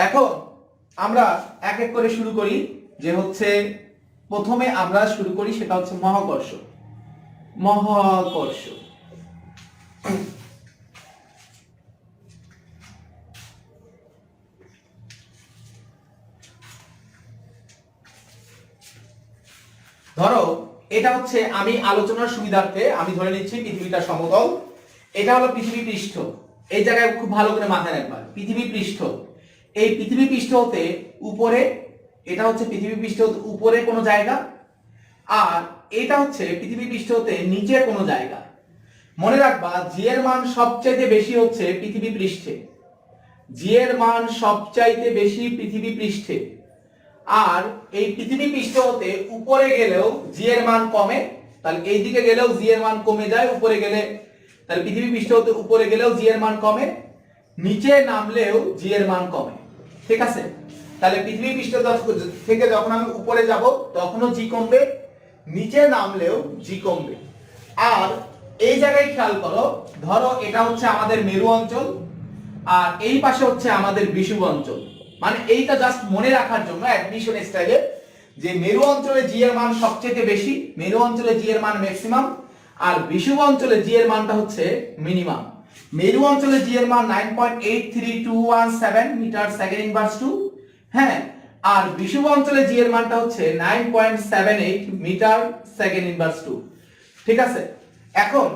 এখন আমরা এক এক করে শুরু করি। যে হচ্ছে প্রথমে আমরা শুরু করি সেটা হচ্ছে মহাকর্ষ। মহাকর্ষ ধরো এটা হচ্ছে, আমি আলোচনার সুবিধার্থে আমি ধরে নিচ্ছি পৃথিবীটা সমতল। এটা হলো পৃথিবী পৃষ্ঠ। এই জায়গায় খুব ভালো করে মাথায় রাখবা, পৃথিবী পৃষ্ঠ। এই পৃথিবী পৃষ্ঠ হতে উপরে, এটা হচ্ছে পৃথিবী পৃষ্ঠ হতে উপরে কোনো জায়গা, আর এটা হচ্ছে পৃথিবী পৃষ্ঠ হতে নিচে কোনো জায়গা। মনে রাখবা জি এর মান সবচাইতে বেশি হচ্ছে পৃথিবী পৃষ্ঠে। জি এর মান সবচাইতে বেশি পৃথিবী পৃষ্ঠে। আর এই পৃথিবী পৃষ্ঠ হতে উপরে গেলেও জি এর মান কমে, তাহলে এই দিকে গেলেও জি এর মান কমে যায়। উপরে গেলে তাহলে পৃথিবী পৃষ্ঠ হতে উপরে গেলেও জি এর মান কমে, নিচে নামলেও জি এর মান কমে। ঠিক আছে, তাহলে পৃথিবী পৃষ্ঠ থেকে যখন আমি উপরে যাব তখনও জি কমবে, নিচে নামলেও জি কমবে। আর এই জায়গায় খেয়াল করো, ধরো এটা হচ্ছে আমাদের মেরু অঞ্চল আর এই পাশে হচ্ছে আমাদের বিষুব অঞ্চল। মানে এইটা জাস্ট মনে রাখার জন্য অ্যাডমিশন স্টাইলে, যে মেরু অঞ্চলে জি এর মান সবচেয়ে বেশি, মেরু অঞ্চলে জি এর মান ম্যাক্সিমাম, আর বিষুব অঞ্চলে জি এর মানটা হচ্ছে মিনিমাম। মেরু অঞ্চলে জি এর মান 9.83217 মিটার সেকেন্ড ইনভার্স 2, হ্যাঁ, আর বিষুব অঞ্চলে জি এর মানটা হচ্ছে 9.78 মিটার সেকেন্ড ইনভার্স 2। ঠিক আছে, এখন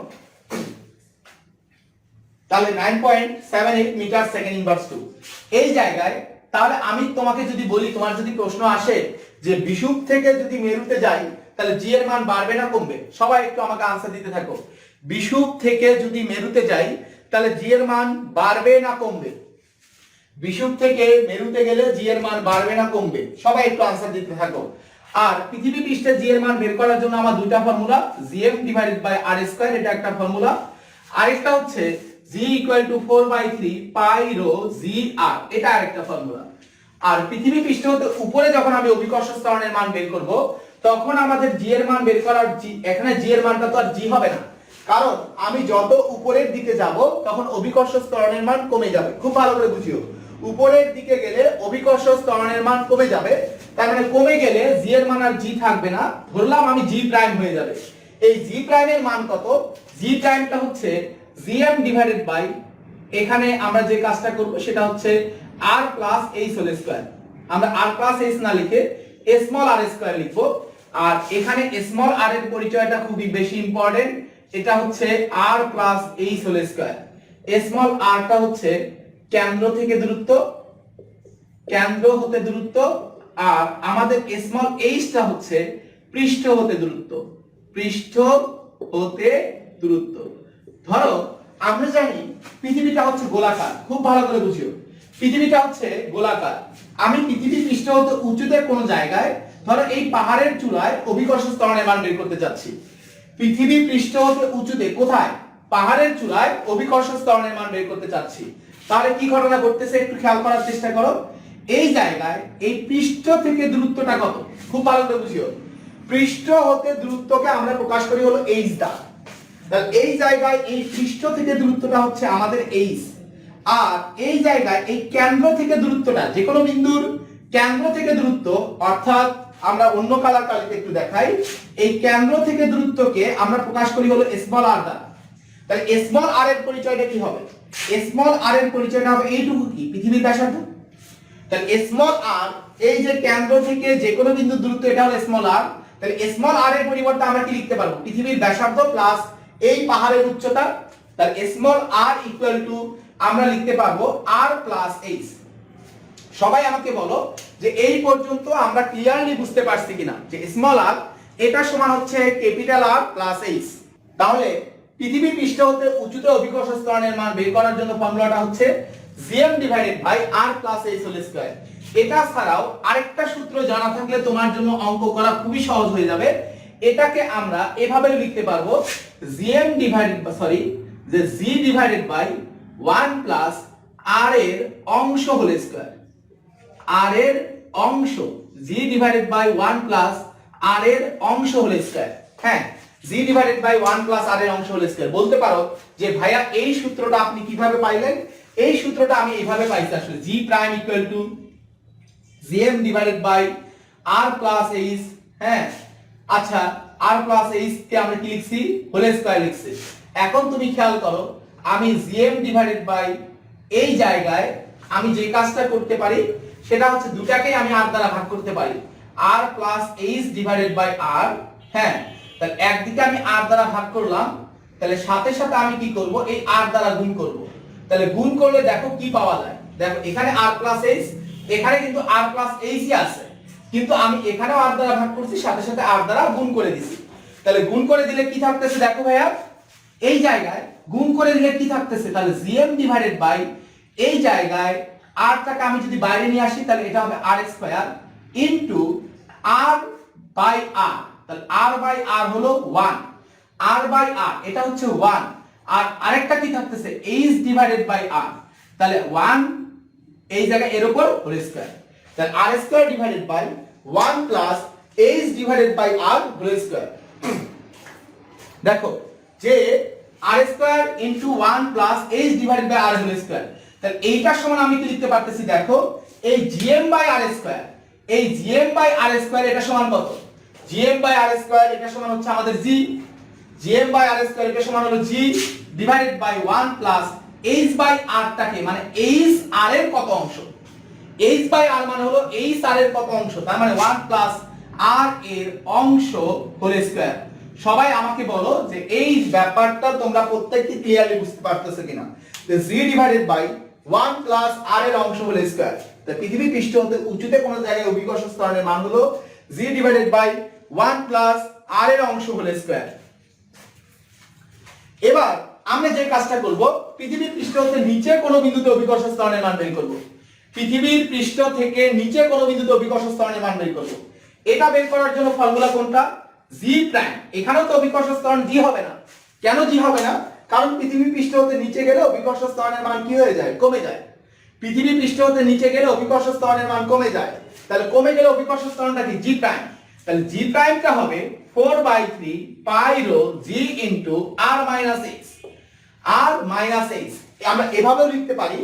তাহলে 9.78 মিটার সেকেন্ড ইনভার্স 2 এই জায়গায়। তাহলে আমি তোমাকে যদি বলি, তোমার যদি প্রশ্ন আসে যে বিষুব থেকে যদি মেরুতে যাই তাহলে জি এর মান বাড়বে না কমবে? সবাই একটু আমাকে আনসার দিতে থাকো। বিষুব থেকে যদি মেরুতে যাই তাহলে জি এর মান বাড়বে না কমবে? বিষুব থেকে মেরুতে গেলে জি এর মান বাড়বে না কমবে? সবাই একটু আনসার দিতে থাকো। আর পৃথিবী পৃষ্ঠে জি এর মান বের করার জন্য আমার দুইটা formula, gm divided by r square, এটা একটা ফর্মুলা। আরেকটা হচ্ছে g = 4/3 পাই রো জি আর, এটা আরেকটা ফর্মুলা। আর পৃথিবী পৃষ্ঠ হতে উপরে যখন আমি অভিকর্ষ ত্বরণের মান বের করব তখন আমাদের জি এর মান বের করার, এখানে জি এর মানটা তো আর জি হবে না, কারণ আমি যত উপরের দিকে যাব তখন অভিকর্ষ ত্বরণের মান কমে যাবে। খুব ভালো করে বুঝিও, উপরের দিকে গেলে অভিকর্ষ ত্বরণের মান কমে যাবে। তার মানে কমে গেলে জি এর মান আর জি থাকবে না, ধরলাম আমি জি প্রাইম হয়ে যাবে। এই জি প্রাইমের মান কত? জি প্রাইমটা হচ্ছে gm ডিভাইডেড বাই, এখানে আমরা যে কাজটা করব সেটা হচ্ছে r plus h whole square. আমরা r প্লাস h না লিখে স্মল r স্কয়ার লিখব। আর এখানে স্মল r এর পরিচয়টা খুবই বেশি ইম্পর্টেন্ট, এটা হচ্ছে r plus h whole square. Small r টা হচ্ছে কেন্দ্র থেকে দূরত্ব, কেন্দ্র হতে দূরত্ব, আর আমাদের স্মল h টা হচ্ছে পৃষ্ঠ হতে দূরত্ব, পৃষ্ঠ হতে দূরত্ব। ধরো আমরা জানি পৃথিবীটা হচ্ছে গোলাকার, খুব ভালো করে বুঝিও, পৃথিবীটা হচ্ছে গোলাকার। আমি পৃথিবী পৃষ্ঠ হতে উঁচুতে কোন জায়গায়, ধরো এই পাহাড়ের চূড়ায় অভিকর্ষ ত্বরণের মান বের করতে যাচ্ছি। পৃথিবী পৃষ্ঠ হতে উঁচুতে কোথায়? পাহাড়ের চূড়ায় অভিকর্ষ ত্বরণের মান বের করতে চাচ্ছি। তাহলে কি ঘটনা ঘটতেছে একটু খেয়াল করার চেষ্টা করো। এই জায়গায় এই পৃষ্ঠ থেকে দূরত্বটা কত? খুব ভালো করে বুঝিও, পৃষ্ঠ হতে দূরত্বকে আমরা প্রকাশ করি হলো h দ্বারা। তাহলে এই জায়গায় এই পৃষ্ঠ থেকে দূরত্বটা হচ্ছে আমাদের h, আর এই জায়গায় এই কেন্দ্র থেকে দূরত্বটা, যে কোনো বিন্দুর কেন্দ্র থেকে দূরত্ব, অর্থাৎ আমরা অন্য কালারটা লিখে একটু দেখাই, এই কেন্দ্র থেকে দূরত্বকে আমরা প্রকাশ করি হলো স্মল r দ্বারা। তাহলে স্মল r এর পরিচয়টা কি হবে? স্মল r এর পরিচয়টা হবে এইটুকু, কি প্পৃথিবীর ব্যাসার্ধ। তাহলে স্মল r, এই যে কেন্দ্র থেকে যে কোনো বিন্দুর দূরত্ব, এটা হলো স্মল r। তাহলে স্মল r এর পরিবর্তে আমরা কি লিখতে পারবো? পৃথিবীর ব্যাসার্ধ প্লাস এই পাহাড়ের উচ্চতা। তাহলে স্মল r ইকুয়াল টু আমরা লিখতে পারবো r প্লাস h। সবাই আমাকে বলো যে এই পর্যন্ত আমরা ক্লিয়ারলি বুঝতে পারছি কিনা যে স্মল r এটা সমান হচ্ছে ক্যাপিটাল R প্লাস h। তাহলে পৃথিবী পৃষ্ঠ হতে উঁচুতে অভিকর্ষ ত্বরণের মান বের করার জন্য ফর্মুলাটা হচ্ছে gm divided by r plus h whole square. এটা ছাড়াও আরেকটা সূত্র জানা থাকলে তোমার জন্য অঙ্ক করা খুবই সহজ হয়ে যাবে। এটাকে আমরা এভাবে লিখতে পারবো gm ডিভাইডেড যে g divided by 1 plus r এর অংশ হোল স্কয়ার। r এর অংশ, g divided by 1 plus r এর অংশ হোল স্কয়ার। হ্যাঁ, G divided by 1 plus R এর অংশ হোল স্কয়ার। বলতে পারো যে ভাইয়া এই সূত্রটা আপনি কিভাবে পাইলেন? এই সূত্রটা আমি এইভাবে পাইছি আসলে, G prime equal to GM divided by R plus H. হ্যাঁ আচ্ছা, আর প্লাস এইচ কে আমরা কি লিখছি? হোল স্কয়ার লিখছি। এখন তুমি খেয়াল করো, আমি জিএম ডিভাইডেড বাই এই জায়গায় আমি যে কাজটা করতে পারি সেটা হচ্ছে দুটাকেই আমি আর দ্বারা ভাগ করতে পারি, আর প্লাস এইচ ডিভাইডেড বাই আর। হ্যাঁ, তাহলে একদিকে আমি আর দ্বারা ভাগ করলাম, তাহলে সাথে সাথে আমি কি করব? এই আর দ্বারা গুণ করব। তাহলে গুণ করলে দেখো কি পাওয়া যায়। দেখো এখানে আর প্লাস এইচ, এখানে কিন্তু আর প্লাস এইচই আছে, কিন্তু আমি এখানেও আর দ্বারা ভাগ করছি, সাথে সাথে আর দ্বারা গুণ করে দিছি। তাহলে গুণ করে দিলে কি থাকতেছে দেখো ভাইয়া, এই জায়গায় গুণ করে দিলে কি থাকতেছে? তাহলে জিএম ডিভাইডেড বাই এই জায়গায় আরটাকে আমি যদি বাইরে নিয়ে আসি তাহলে এটা হবে আর square into R by R. তাহলে আর বাই আর হলো 1, আর বাই আর এটা হচ্ছে 1, আর আরেকটা কি থাকতেছে? H divided by R. তাহলে 1 এই জায়গায় এর উপর হোল স্কয়ার, তাহলে R square divided by 1 plus H divided by R whole square. দেখো যে R square into 1 plus H divided by R whole square, তাহলে এইটার সমান আমি কি লিখতে পারতেছি? দেখো এই জিএম বাই আর স্কয়ার, এই জিএম বাই আর স্কয়ার এটা সমান কত? জিএম বাই আর স্কয়ার এটা সমান হচ্ছে আমাদের G, GM by R square এটা সমান হলো G divided by 1 plus H by আরটাকে মানে এইচ আর এর কত অংশ? এইচ বাই আর মানে হলো এইচ আর এর কত অংশ, তার মানে 1 প্লাস আর এর অংশ হোল স্কয়ার। সবাই আমাকে বলো যে এই ব্যাপারটা তোমরা প্রত্যেকটি ক্লিয়ারলি বুঝতে পারতেছো কিনা? যে জি ডিভাইডেড বাই 1 প্লাস আর এর অংশ হোল স্কয়ার। তাই পৃথিবী পৃষ্ঠ হতে উঁচুতে কোন জায়গায় অভিকর্ষ ত্বরণের মান হলো G divided by 1 plus R এর অংশ হোল স্কয়ার। এবার আমরা যে কাজটা করব, পৃথিবীর পৃষ্ঠ হতে নিচে কোন বিন্দুতে অভিকর্ষ ত্বরণের মান বের করব। পৃথিবীর পৃষ্ঠ থেকে নিচে কোন বিন্দুতে অভিকর্ষ ত্বরণের মান বের করব। এটা বের করার জন্য ফর্মুলা কোনটা? জি প্রাইম। এখানেও তো অভিকর্ষ ত্বরণ জি হবে না। কেন জি হবে না? কারণ পৃথিবী পৃষ্ঠ হতে নিচে গেলে অভিকর্ষ ত্বরণের মান কি হয়ে যায়? কমে যায়। পৃথিবী পৃষ্ঠ হতে নিচে গেলে অভিকর্ষ ত্বরণের মান কমে যায়, তাহলে কমে গেলে অভিকর্ষ ত্বরণটা কি? জি প্রাইম। তাহলে জি প্রাইমটা হবে 4/3 পাই রো জি ইনটু আর মাইনাস এইচ। আর মাইনাস এইচ আমরা এভাবেও লিখতে পারি,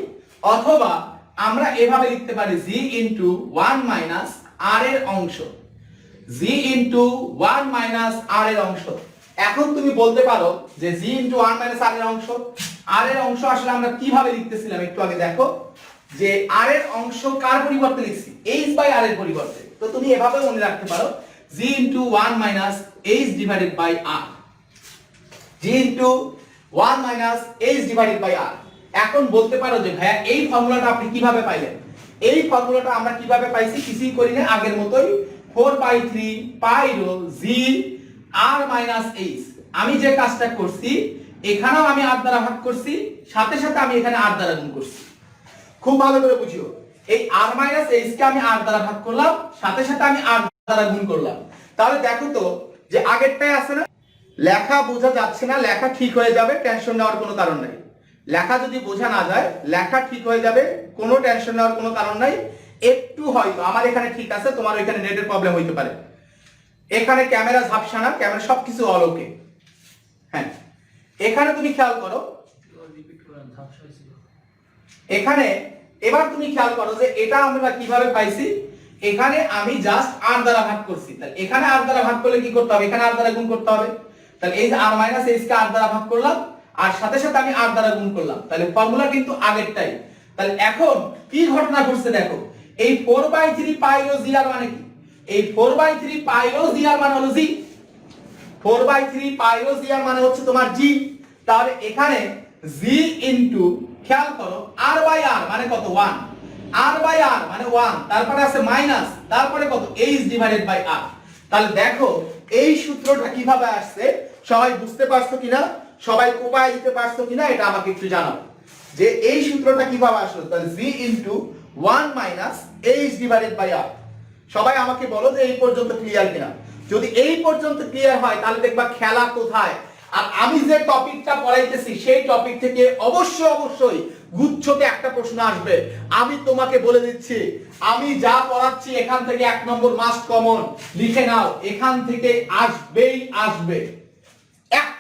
অথবা আমরা এভাবে লিখতে পারি জি ইনটু 1 মাইনাস আর এর অংশ, জি ইনটু 1 মাইনাস আর এর অংশ। এখন তুমি বলতে পারো যে জি ইনটু 1 মাইনাস আর এর অংশ, আর এর অংশ আসলে আমরা কিভাবে লিখতেছিলাম একটু আগে দেখো, যে আর এর অংশ কার পরিবর্তে লিখছি? এইচ বাই আর এর পরিবর্তে। তো তুমি এভাবে মনে রাখতে পারো G into 1 minus H divided by R, G into 1 minus H divided by R. এখন বলতে পারো যে ভাইয়া এই ফর্মুলাটা আপনি কিভাবে পাইলেন? এই ফর্মুলাটা আমরা কিভাবে পাইছি? কিছুই করি না, আগের মতোই 4/3 পাই রো জি আর মাইনাস এইচ। আমি যে কাজটা করছি এখানেও আমি আর দ্বারা ভাগ করছি, সাথে সাথে আমি এখানে আর দ্বারা গুণ করছি। খুব ভালো করে বুঝিও, এই আর মাইনাস এইচ কে আমি আর দ্বারা ভাগ করলাম, সাথে সাথে আমি আর দ্বারা গুণ করলাম। তাহলে দেখো তো যে আগেরটাই আছে না? লেখা বোঝা যাচ্ছে না, লেখা ঠিক হয়ে যাবে, টেনশন নেওয়ার কোনো কারণ নাই। লেখা যদি বোঝা না যায়, লেখা ঠিক হয়ে যাবে, কোনো টেনশন নেওয়ার কোনো কারণ নাই। একটু হয়তো আমার এখানে ঠিক আছে, তোমার ওইখানে নেটের প্রবলেম হইতে পারে। এখানে ক্যামেরা ঝাপসা না, ক্যামেরা সবকিছু অল ওকে। হ্যাঁ, এখানে তুমি খেয়াল করো, এখানে এবার তুমি খেয়াল করো যে এটা আমরা কিভাবে পাইছি। এখানে আমি জাস্ট আর দ্বারা ভাগ করছি, তাহলে এখানে আর দ্বারা ভাগ করলে কি করতে হবে? এখানে আর দ্বারা গুণ করতে হবে। তাহলে এই যে আর মাইনাস এইচ কে আর দ্বারা ভাগ করলাম, আর সাথে সাথে আমি আর দ্বারা গুণ করলাম, তাহলে ফর্মুলা কিন্তু আগেরটাই। তাহলে এখন কি ঘটনা ঘটছে দেখো, এই 4/3 পাই রো জি আর মানে কি? এই 4/3 পাই রো জি আর মানে হলো জি, 4/3 পাই রো জি আর মানে হচ্ছে তোমার জি। তাহলে এখানে জি ইনটু খেয়াল করো আর বাই আর মানে কত? 1, আর বাই আর মানে 1, তারপরে আছে মাইনাস, তারপরে কত? H divided by R. তাহলে দেখো এই সূত্রটা কিভাবে আসছে, সবাই বুঝতে পারছো কিনা? সবাই কোপায় দিতে পারছো কিনা এটা আমাকে একটু জানাও, যে এই সূত্রটা কিভাবে আসলো। তাহলে G into 1 minus H divided by R. সবাই আমাকে বলো যে এই পর্যন্ত ক্লিয়ার কিনা। যদি এই পর্যন্ত ক্লিয়ার হয় তাহলে দেখবা খেলা কোথায়। আর আমি যে টপিকটা পড়াইতেছি সেই টপিক থেকে অবশ্যই গুচ্ছতে একটা প্রশ্ন আসবে। আমি তোমাকে বলে দিচ্ছি, আমি যা পড়াচ্ছি এখান থেকে 1 নম্বর মাস্ট কমন লিখে নাও, এখান থেকে আসবেই আসবে।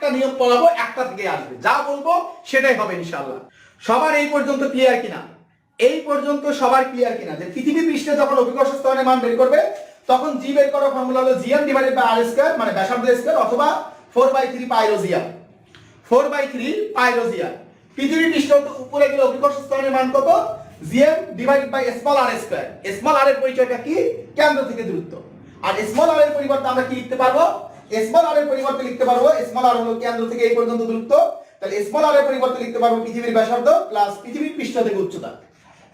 একটা নিয়ম পড়াবো, একটা থেকে আসবে, যা বলবো সেটাই হবে ইনশাআল্লাহ। সবার এই পর্যন্ত ক্লিয়ার কিনা? এই পর্যন্ত সবার ক্লিয়ার কিনা যে পৃথিবী পৃষ্ঠে যখন অভিকর্ষ ত্বরণের মান বের করবে তখন জি বের করার ফর্মুলা হলো gm divided by r square, মানে ব্যাসার্ধ স্কয়ার, অথবা 4/3 pi rho GR. 4/3 pi rho GR. পৃথিবী পৃষ্ঠ উপরে গেলে অভিকর্ষ ত্বরণের মান কত? gm divided by small r square. Small r এর পরিচয়টা কি? কেন্দ্র থেকে দূরত্ব। আর স্মল r এর পরিবর্তে আমরা কি লিখতে পারবো? স্মল r এর পরিবর্তে লিখতে পারবো, স্মল r হলো কেন্দ্র থেকে এই পর্যন্ত দূরত্ব, তাহলে স্মল r এর পরিবর্তে লিখতে পারবো পৃথিবীর ব্যাসার্ধ প্লাস পৃথিবীর পৃষ্ঠ থেকে উচ্চতা।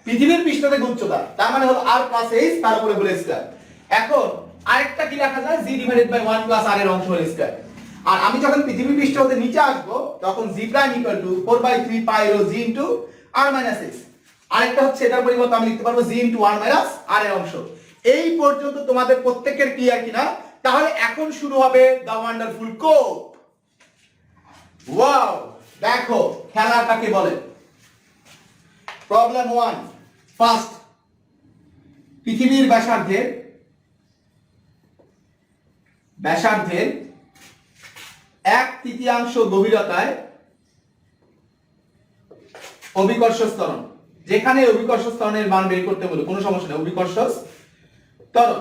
পৃথিবীর পৃষ্ঠ থেকে উচ্চতা তার মানে হলো r প্লাস h, তার উপরে হোল স্কয়ার। এখন আরেকটা কি লেখা যায়? g divided by 1 plus r এর অংশ হোল স্কয়ার। আর আমি যখন পৃথিবীর পৃষ্ঠ হতে নিচে আসবো তখন g prime equal to 4/3 pi rho g into r minus h। আরেকটা হচ্ছে এটার পরিবর্তে আমি লিখতে পারবো g ইনটু 1 মাইনাস r এর অংশ। এই পর্যন্ত তোমাদের প্রত্যেকের ক্লিয়ার কিনা? তাহলে এখন শুরু হবে দা ওয়ান্ডারফুল কোপ। ওয়াও, দেখো খেলাটাকে বলে। প্রবলেম 1 ফার্স্ট, পৃথিবীর ব্যাসার্ধের 1/3 গভীরতায় অভিকর্ষ ত্বরণ। যেখানে অভিকর্ষ ত্বরণের মান বের করতে বলে কোনো সমস্যা নেই। অভিকর্ষ ত্বরণ,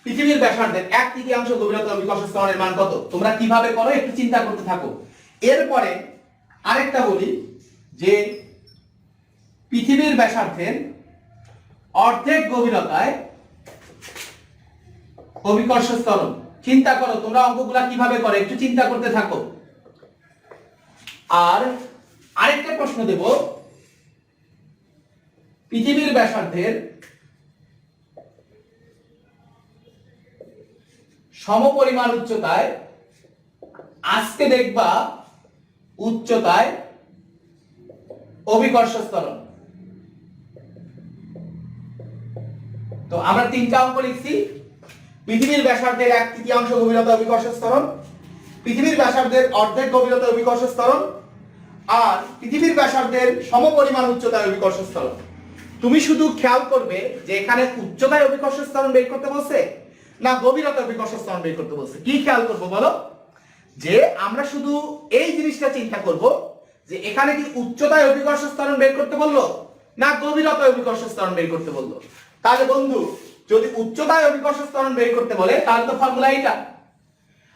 পৃথিবীর ব্যাসার্ধের 1/3 গভীরতায় অভিকর্ষ ত্বরণের মান কত? তোমরা কিভাবে করো একটু চিন্তা করতে থাকো। এরপরে আরেকটা বলি যে পৃথিবীর ব্যাসার্ধের অর্ধেক গভীরতায় অভিকর্ষ ত্বরণ। চিন্তা করো তোমরা অঙ্কগুলা কিভাবে করো, একটু চিন্তা করতে থাকো। আর আরেকটা প্রশ্ন দেব, পৃথিবীর ব্যাসার্ধের সমপরিমাণ উচ্চতায়, আজকে দেখবা উচ্চতায় অভিকর্ষ ত্বরণ। তো আমরা তিনটা অঙ্ক লিখছি। পৃথিবীর ব্যাসার্ধের 1/3 গভীরতা অভিকর্ষ ত্বরণ, পৃথিবীর ব্যাসার্ধের অর্ধেক গভীরতা অভিকর্ষ ত্বরণ, আর পৃথিবীর ব্যাসার্ধের সমপরিমাণ উচ্চতায় অভিকর্ষ ত্বরণ। তুমি শুধু খেয়াল করবে যে এখানে উচ্চতায় অভিকর্ষ ত্বরণ বের করতে বলছে না গভীরতা অভিকর্ষ ত্বরণ বের করতে বলছে। কি খেয়াল করবো বলো? যে আমরা শুধু এই জিনিসটা চিন্তা করব যে এখানে কি উচ্চতায় অভিকর্ষ ত্বরণ বের করতে বললো না গভীরতায় অভিকর্ষ ত্বরণ বের করতে বললো। তাহলে বন্ধু যদি উচ্চতায় অভিকর্ষ ত্বরণ বের করতে বলে তাহলে তো ফর্মুলা এইটা,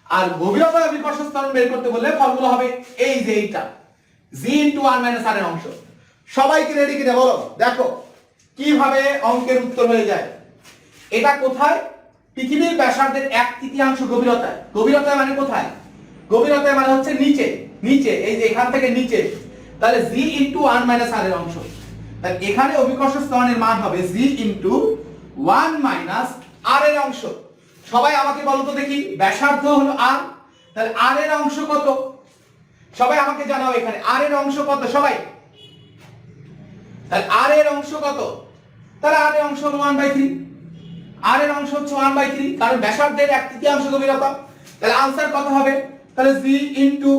আর গভীরতায় অভিকর্ষ ত্বরণ বের করতে বললে ফর্মুলা হবে এই যে এইটা, g ইনটু 1 মাইনাস r এর অংশ। সবাইকে রেডি কিনা বলো? দেখো কিভাবে অঙ্কের উত্তর হয়ে যায়। এটা কোথায়? পৃথিবীর ব্যাসার্ধের 1/3 গভীরতায়। গভীরতায় মানে কোথায়? গভীরতায় মানে হচ্ছে নিচে, নিচে এই যে এখান থেকে নিচে। তাহলে g ইনটু 1 মাইনাস r এর অংশ। তাহলে এখানে অভিকর্ষ ত্বরণের মান হবে g ইনটু 1 মাইনাস r এর অংশ। সবাই আমাকে বলো তো দেখি, ব্যাসার্ধ হলো r, তাহলে r এর অংশ কত? সবাই আমাকে জানাও এখানে r এর অংশ কত সবাই? তাহলে r এর অংশ কত? তাহলে r এর অংশ হলো 1/3। r এর অংশ হচ্ছে 1/3 কারণ ব্যাসার্ধের 1/3 গভীরতা। তাহলে आंसर কত হবে? তাহলে g ইনটু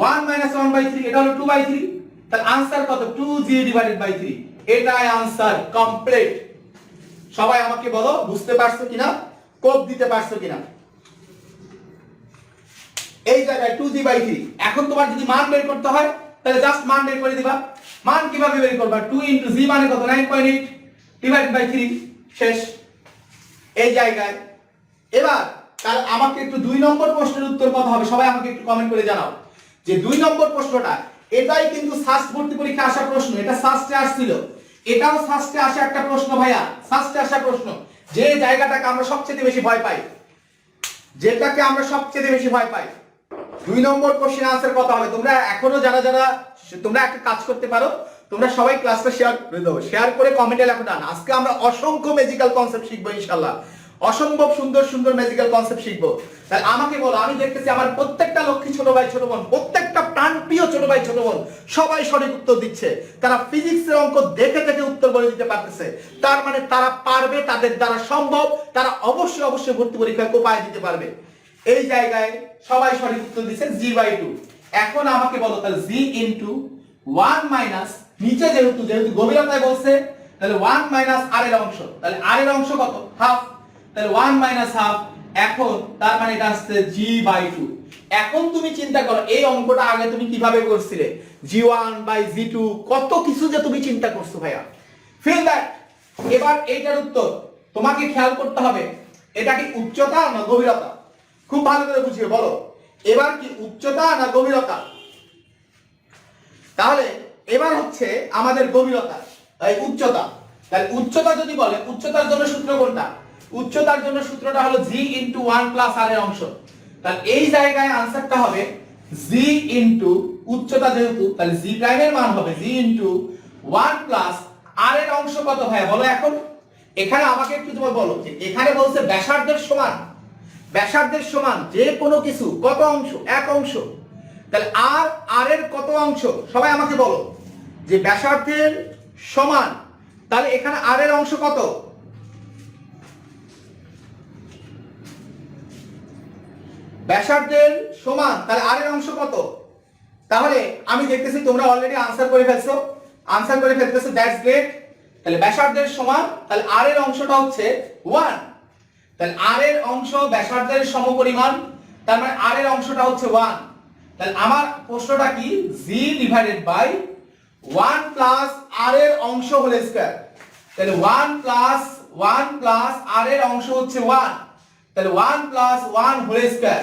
1 মাইনাস 1/3, এটা হলো 2/3। তাহলে आंसर কত? 2g divided by 3। এটাই आंसर কমপ্লিট। সবাই আমাকে বলো বুঝতে পারছো কিনা, কোপ দিতে পারছো কিনা? এই জায়গায় 2g/3। এখন তোমার যদি মান বের করতে হয় তাহলে জাস্ট মান বের করে দিবা। মান কিভাবে বের করবা? 2 ইনটু g মানে কত? 9.8 ডিভাইডেড বাই 3, শেষ। এই জায়গায় এবার তাহলে আমাকে একটু 2 নম্বর প্রশ্নের উত্তর কত হবে সবাই আমাকে একটু কমেন্ট করে জানাও। যে 2 নম্বর প্রশ্নটা, এটাই কিন্তু সাস্ট ভর্তি পরীক্ষা আসা প্রশ্ন, এটা সাস্টে আসছিল, এটাও সাস্টে আসা একটা প্রশ্ন ভাইয়া, সাস্টে আসা প্রশ্ন। যে জায়গাটাকে আমরা সবচেয়ে বেশি ভয় পাই, যেটাকে আমরা সবচেয়ে বেশি ভয় পাই। 2 নম্বর কোশ্চেন আনসার কত হবে? তোমরা এখনো যারা যারা তোমরা একটা কাজ করতে পারো, তোমরা সবাই ক্লাসটা শেয়ার করে দাও, শেয়ার করে কমেন্টে লেখো ডান। আজকে আমরা অসংখ্য ম্যাজিক্যাল কনসেপ্ট শিখবো ইনশাআল্লাহ, অসম্ভব সুন্দর সুন্দর ম্যাজিক্যাল কনসেপ্ট শিখবো। তাহলে আমাকে বলো, আমি দেখতেছি আমার প্রত্যেকটা লক্ষ্মী ছোট ভাই ছোট বোন, প্রত্যেকটা প্রাণপ্রিয় ছোট ভাই ছোট বোন সবাই সঠিক উত্তর দিচ্ছে। তারা ফিজিক্সের অঙ্ক দেখে দেখে উত্তর বলে দিতে পারতেছে, তার মানে তারা পারবে, তাদের দ্বারা সম্ভব, তারা অবশ্যই অবশ্যই ভর্তি পরীক্ষায় কোপায় দিতে পারবে। এই জায়গায় সবাই সঠিক উত্তর দিচ্ছে g/2। এখন আমাকে বলো তাহলে g ইনটু 1 মাইনাস, নিচে যেহেতু গভীরতায় বলছে তাহলে 1 মাইনাস r এর অংশ, তাহলে r এর অংশ কত? হাফ, তাহলে 1 মাইনাস হাফ। এখন তার মানে এটা আসছে g/2। এখন তুমি চিন্তা করো এই অঙ্কটা আগে তুমি কিভাবে করছিলে, g1/g2 কত কিছু যে তুমি চিন্তা করছো ভাইয়া। Feel that. এবার এইটার উত্তর তোমাকে খেয়াল করতে হবে, এটা কি উচ্চতা না গভীরতা? খুব ভালো করে বুঝিয়ে বলো, এবার কি উচ্চতা না গভীরতা? তাহলে এবার হচ্ছে আমাদের গভীরতা, তাই উচ্চতা। তাহলে উচ্চতা যদি বলে, উচ্চতার জন্য সূত্র কোনটা? উচ্চতার জন্য সূত্রটা হলো g * 1 + r এর অংশ। তাহলে এই জায়গায় आंसरটা হবে g * উচ্চতা যেহেতু, তাহলে g প্রাইমের মান হবে g * 1 + r এর অংশ কত ভাইয়া বলো এখন? এখানে আমাকে একটু তুমি বলো যে এখানে বলছে ব্যাসার্ধের সমান, ব্যাসার্ধের সমান যে কোনো কিছু কত অংশ? এক অংশ। তাহলে r এর কত অংশ সবাই আমাকে বলো, যে ব্যাসার্ধের সমান, তাহলে এখানে r এর অংশ কত? ব্যাসার্ধের সমান, তাহলে r এর অংশ কত? তাহলে আমি দেখতেছি তোমরা অলরেডি আনসার করে ফেলছো, আনসার করে ফেলতেছো, দ্যাটস গ্রেট। তাহলে ব্যাসার্ধের সমান, তাহলে r এর অংশটা হচ্ছে 1। তাহলে r এর অংশ ব্যাসার্ধের সমপরিমাণ, তার মানে r এর অংশটা হচ্ছে 1। তাহলে আমার প্রশ্নটা কি, g / 1 + r এর অংশ হোল স্কয়ার। তাহলে 1 + r এর অংশ হচ্ছে 1, তাহলে 1 + 1 হোল স্কয়ার।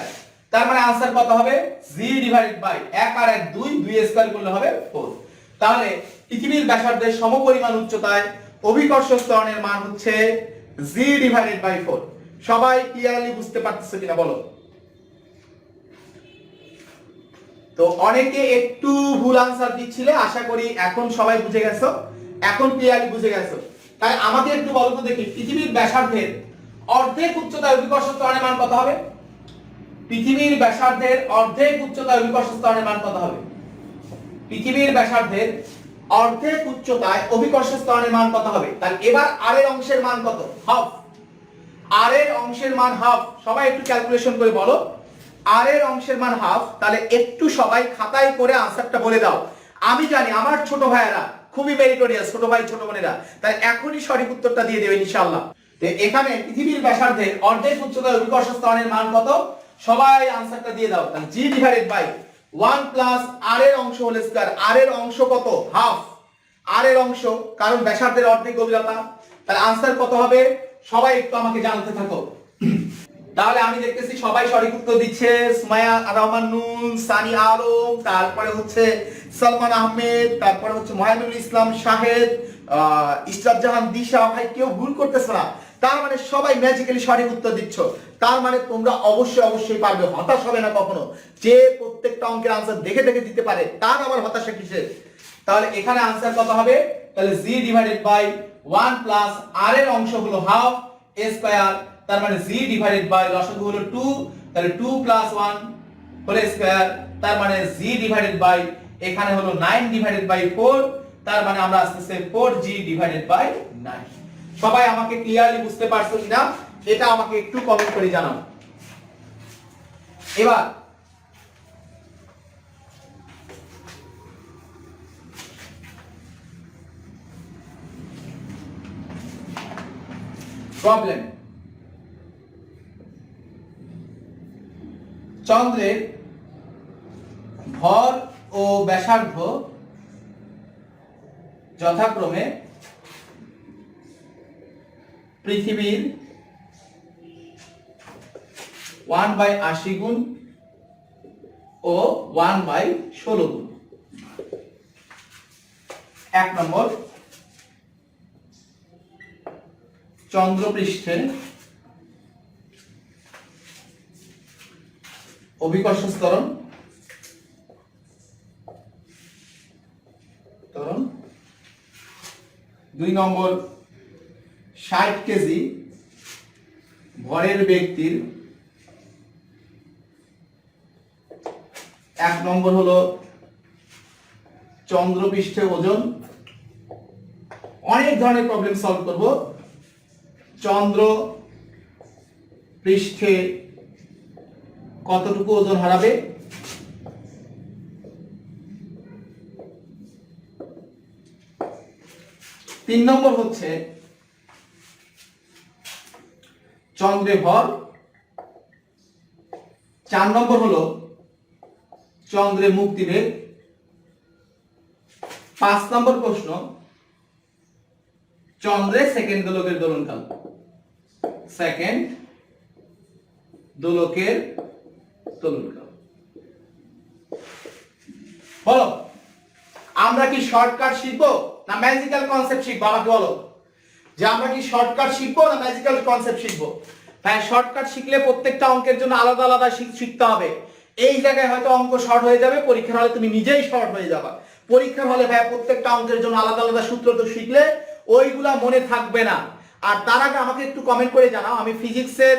তার মানে आंसर কত হবে? g / 1 আর 1 2, 2 স্কয়ার করলে হবে 4। তাহলে পৃথিবীর ব্যাসার্ধের সমপরিমাণ উচ্চতায় অভিকর্ষ ত্বরণের মান হচ্ছে g / 4। সবাই ক্লিয়ারলি বুঝতে পারতেছো কিনা বলো? তো অনেকে একটু ভুল আনসার দিচ্ছিলে, আশা করি এখন সবাই বুঝে গেছো, এখন ক্লিয়ারলি বুঝে গেছো। তাই আমাকে একটু বলো তো দেখি, পৃথিবীর ব্যাসার্ধের অর্ধেক উচ্চতায় অভিকর্ষ ত্বরণের মান কত হবে? পৃথিবীর ব্যাসার্ধের অর্ধেক উচ্চতায় অভিকর্ষ ত্বরণের মান কত হবে? পৃথিবীর ব্যাসার্ধের অর্ধেক উচ্চতায় অভিকর্ষ ত্বরণের মান কত হবে? তাহলে এবার r এর অংশের মান কত? হাফ। r এর অংশের মান হাফ। সবাই একটু ক্যালকুলেশন করে বলো, r এর অংশের মান হাফ। তাহলে একটু সবাই খাতায় করে আনসারটা বলে দাও। আমি জানি আমার ছোট ভাইয়েরা খুবই মেরিটোরিয়াস, ছোট ভাই ছোট বোনেরা, তাই এখনই সঠিক উত্তরটা দিয়ে দেবে ইনশাআল্লাহ। তো এখানে পৃথিবীর ব্যাসার্ধের অর্ধেক উচ্চতায় অভিকর্ষ ত্বরণের মান কত? সবাই আনসারটা দিয়ে দাও। তাহলে g / 1 + r এর অংশ হোল স্কয়ার। r এর অংশ কত? হাফ। r এর অংশ, কারণ ব্যাসার্ধের অর্ধেক গভীরতা। তাহলে आंसर কত হবে? সবাই একটু আমাকে জানাতে থাকো। তাহলে আমি দেখতেছি সবাই সঠিক উত্তর দিচ্ছে। সুমাইয়া রহমান নুন, সানি আলম, তারপরে হচ্ছে সালমান আহমেদ, তারপরে হচ্ছে মহিনুল ইসলাম শাহেদ, ইসরাত জাহান দিশা। ভাই কেউ ভুল করতেছ না, তার মানে সবাই ম্যাজিক্যালি সঠিক উত্তর দিচ্ছ। তার মানে তোমরা অবশ্যই পারবে, হতাশ হবে না কখনো। যে প্রত্যেকটা অঙ্কের আনসার দেখে দেখে দিতে পারে তার আবার হতাশা কিসের? তাহলে এখানে আনসার কত হবে? তাহলে g / 1 + r এর অংশ হলো হাফ স্কয়ার, তার মানে g / লসাগু হলো 2, তাহলে 2 + 1 হোল স্কয়ার, তার মানে g / এখানে হলো 9 / 4, তার মানে আমরা আসতেছে 4g / 9। সবাই আমাকে ক্লিয়ারলি বুঝতে পারছো কিনা এটা আমাকে একটু কমেন্ট করে জানাও। এবার প্রবলেম, চন্দ্রের ভর ও ব্যাসার্ধ যথাক্রমে পৃথিবীর 1/80 গুণ ও 1/16 গুণ। 1 নম্বর, চন্দ্রপৃষ্ঠে অভিকর্ষ ত্বরণ 2 নম্বর, 60 কেজি ভরের ব্যক্তির 1 নম্বর হলো চন্দ্রপৃষ্ঠের ওজন। অনেক ধরনের প্রবলেম সলভ করব। চন্দ্র পৃষ্ঠে কতটুকু ওজন হারাবে? 3 নম্বর হচ্ছে চন্দ্রে ভর। 4 নম্বর হলো চন্দ্রে মুক্তি বেগ। 5 নম্বর প্রশ্ন, চন্দ্রে সেকেন্ড দোলকের দোলনকাল। সেকেন্ড দোলকের দোলনকাল। বলো, আমরা কি শর্টকাট শিখবো না ম্যাজিক্যাল কনসেপ্ট শিখবো? আমাকে বলো যে আমরা কি শর্টকাট শিখবো না ম্যাজিক্যাল কনসেপ্ট শিখবো? হ্যাঁ, শর্টকাট শিখলে প্রত্যেকটা অঙ্কের জন্য আলাদা আলাদা শিখতে হবে। এই জায়গায় হয়তো অঙ্ক শর্ট হয়ে যাবে, পরীক্ষার হলে তুমি নিজেই শর্ট হয়ে যাবা। পরীক্ষার হলে ভাই প্রত্যেকটা অঙ্কের জন্য আলাদা আলাদা সূত্র তো শিখলে ওইগুলা মনে থাকবে না। আর তার আগে আমাকে একটু কমেন্ট করে জানাও, আমি ফিজিক্সের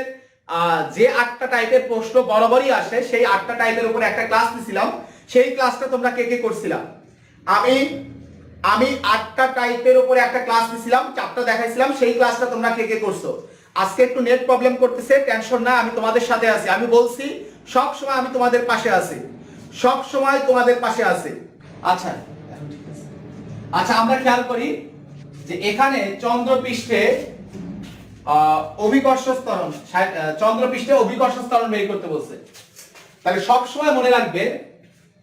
যে 8টা টাইপের প্রশ্ন বরাবরই আসে সেই 8টা টাইপের উপর একটা ক্লাস দিছিলাম, সেই ক্লাসটা তোমরা কে কে করছিলাম? আমি 8টা টাইপের উপরে একটা ক্লাস দিছিলাম, চারটা দেখাইছিলাম, সেই ক্লাসটা তোমরা কে কে করছো? আজকে একটু নেট প্রবলেম করতেছে, টেনশন না, আমি তোমাদের সাথে আছি। আমি বলছি সব সময় আমি তোমাদের পাশে আছি, সব সময় তোমাদের পাশে আছি। আচ্ছা আচ্ছা, আমরা খেয়াল করি যে এখানে চন্দ্রপৃষ্ঠে অভিকর্ষ ত্বরণ, চন্দ্রপৃষ্ঠে অভিকর্ষ ত্বরণ বের করতে বলছে। তাহলে সব সময় মনে রাখবে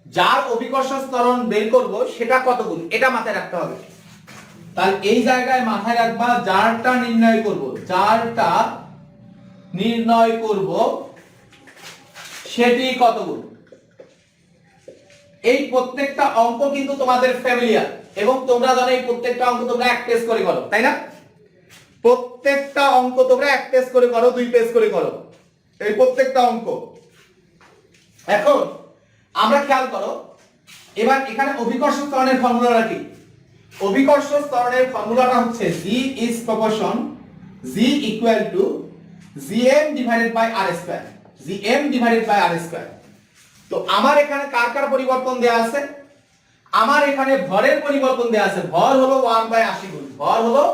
যার অভিকর্ষ ত্বরণ বের করব সেটা কত গুণ, এটা মাথায় রাখতে হবে। তাহলে এই জায়গায় মাথায় রাখবা যারটা নির্ণয় করব, যারটা নির্ণয় করব সেটি কত গুণ। এই প্রত্যেকটা অঙ্ক কিন্তু তোমাদের ফ্যামিলিয়ার এবং তোমরা জানো এই প্রত্যেকটা অঙ্ক তোমরা এক পেজ করে করো, তাই না? প্রত্যেকটা অঙ্ক তোমরা এক পেজ করে করো, 2 পেজ করে করো, এই প্রত্যেকটা অঙ্ক। এখন আমরা খেয়াল করো, এবার এখানে অভিকর্ষ ত্বরণের ফর্মুলাটা কি? অভিকর্ষ ত্বরণের ফর্মুলাটা হচ্ছে G is proportion, G equal to Gm divided by r square, Gm divided by r square। তো আমার এখানে কার কার পরিবর্তন দেয়া আছে? আমার এখানে ভরের পরিবর্তন দেয়া আছে, ভর হলো 1/80 গুণ, ভর হলো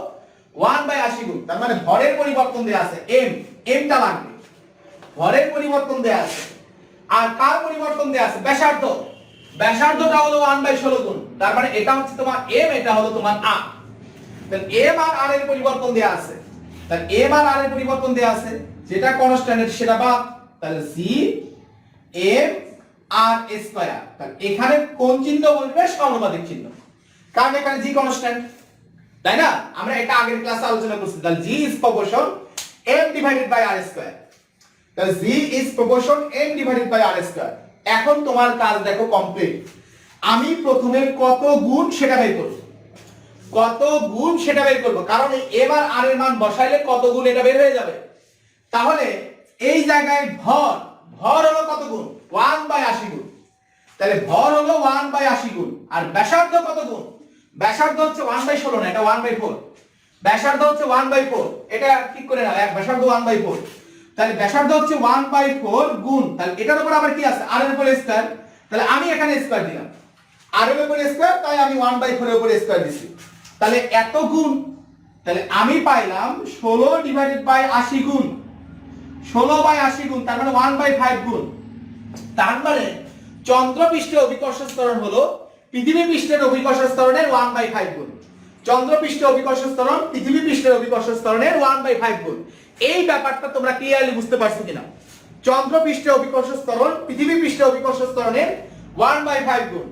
1/80 গুণ, তার মানে ভরের পরিবর্তন দেয়া আছে m টা লাগবে, ভরের পরিবর্তন দেয়া আছে। আর কার পরিবর্তন দেয়া আছে? ব্যাসার্ধ, ব্যাসার্ধটা হলো 1/16 গুণ, তার মানে এটা হচ্ছে তোমার m, এটা হলো তোমার r। তাহলে m আর r এর পরিবর্তন দেয়া আছে, তাহলে m আর r এর পরিবর্তন দেয়া আছে, যেটা কনস্ট্যান্ট সেটা বাদ, তাহলে g m r স্কয়ার। তাহলে এখানে কোন চিহ্ন বলবে? সমানুপাতিক চিহ্ন, কারণ এখানে g কনস্ট্যান্ট, তাই না? আমরা এটা আগের ক্লাসে আলোচনা করছি। তাহলে g is proportion m divided by r square, তাহলে g is proportion m divided by r square। এখন তোমার কাজ দেখো কমপ্লিট। আমি প্রথমে কত গুণ সেটা বের করব, কত গুণ সেটা বের করব, কারণ এই m আর r এর মান বসাইলে কত গুণ এটা বের হয়ে যাবে। তাহলে এই জায়গায় ভর হলো কত গুণ? 1/80 গুণ, তাহলে ভর হলো 1/80 গুণ। আর ব্যাসার্ধ কত গুণ? ব্যাসার্ধ হচ্ছে 1/16 না, এটা 1/4, ব্যাসার্ধ হচ্ছে 1/4, এটা ঠিক করে নাও, এক ব্যাসার্ধ 1/4, তাহলে ব্যাসার্ধ হচ্ছে 1/4 গুণ, তাহলে এটার উপর আবার কি আছে? r এর উপর স্কয়ার, তাহলে আমি এখানে স্কয়ার দিলাম, r এর উপর স্কয়ার, তাই আমি 1/4 এর উপর স্কয়ার দিছি, তাহলে এত গুণ। তাহলে আমি পাইলাম 16/80 গুণ, 16/80 গুণ, তার মানে 1/5 গুণ। তার মানে চন্দ্রপৃষ্ঠের অভিকর্ষ ত্বরণ হলো পৃথিবী পৃষ্ঠের অভিকর্ষ ত্বরণের 1/5 গুণ। চন্দ্রপৃষ্ঠের অভিকর্ষ ত্বরণ পৃথিবী পৃষ্ঠের অভিকর্ষ ত্বরণের 1/5 গুণ। এই ব্যাপারটা তোমরা ক্লিয়ারলি বুঝতে পারছো কিনা? চন্দ্রপৃষ্ঠের অভিকর্ষ ত্বরণ পৃথিবী পৃষ্ঠের অভিকর্ষ ত্বরণের 1/5 গুণ।